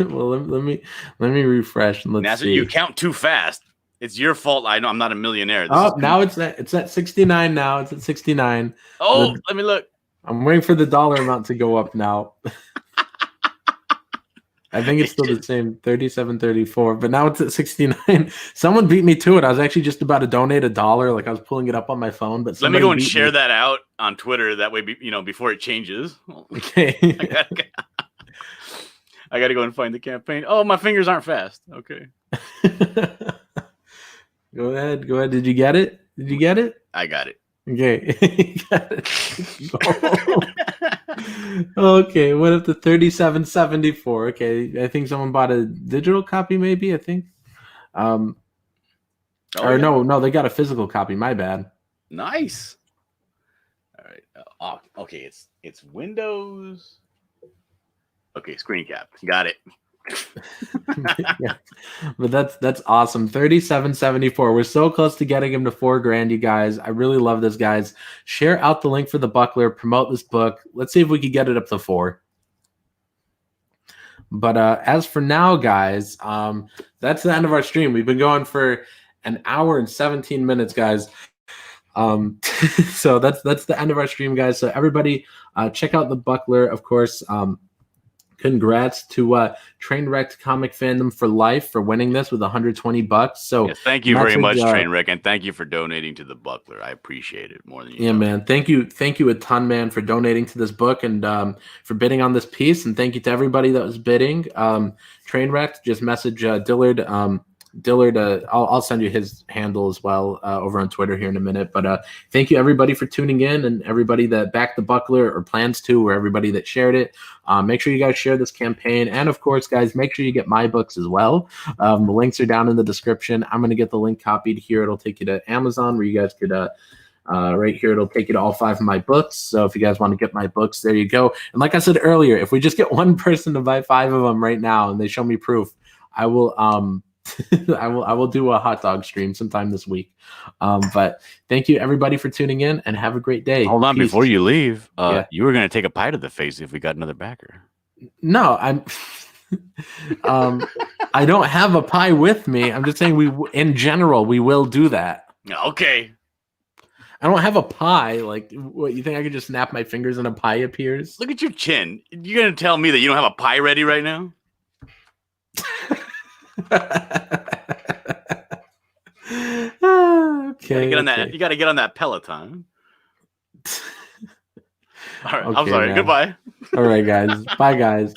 Well, let me refresh and let's
Nasser,
see.
you count too fast. It's your fault. I know I'm not a millionaire.
Now it's at 69 now. It's at 69.
Oh, let me look.
I'm waiting for the dollar amount to go up now. I think it's still the same, 37.34, but now it's at 69. Someone beat me to it. I was actually just about to donate $1. Like I was pulling it up on my phone, but
let me go and share that out on Twitter. That way, before it changes.
Okay.
I got to go and find the campaign. Oh, my fingers aren't fast. Okay.
Go ahead. Did you get it?
I got it.
Okay. Got it. Okay, went up to 37.74. Okay, I think someone bought a digital copy, maybe. I think. No, they got a physical copy. My bad.
Nice. All right. Okay, it's Windows. Okay, screen cap. Got it.
Yeah. But that's awesome. 37.74. We're so close to getting him to $4,000, you guys. I really love this, guys. Share out the link for the buckler, promote this book. Let's see if we can get it up to 4. But as for now, guys, that's the end of our stream. We've been going for an hour and 17 minutes, guys. So that's the end of our stream, guys. So everybody check out the buckler, of course. Congrats to Trainwrecked Comic Fandom for Life for winning this with $120. So
yes, thank you very much, Trainwreck, and thank you for donating to the buckler. I appreciate it more than you know.
Man. Thank you a ton, man, for donating to this book and for bidding on this piece. And thank you to everybody that was bidding. Trainwrecked, just message Dillard. I'll send you his handle as well over on Twitter here in a minute. But thank you everybody for tuning in and everybody that backed the buckler or plans to, or everybody that shared it. Make sure you guys share this campaign. And of course, guys, make sure you get my books as well. The links are down in the description. I'm going to get the link copied here. It'll take you to Amazon where you guys could right here, it'll take you to all 5 of my books. So if you guys want to get my books, there you go. And like I said earlier, if we just get one person to buy 5 of them right now and they show me proof, I will I will do a hot dog stream sometime this week. But thank you everybody for tuning in and have a great day.
Hold on,
Peace.
before you leave,
Yeah.
You were going to take a pie to the face if we got another backer.
No, I'm I don't have a pie with me. I'm just saying in general we will do that.
Okay.
I don't have a pie. Like, what, you think I could just snap my fingers and a pie appears?
Look at your chin. You're going to tell me that you don't have a pie ready right now?
Okay.
You got to get on that Peloton. All right. I'm
Okay,
sorry.
man.
Goodbye.
All right, guys. Bye, guys.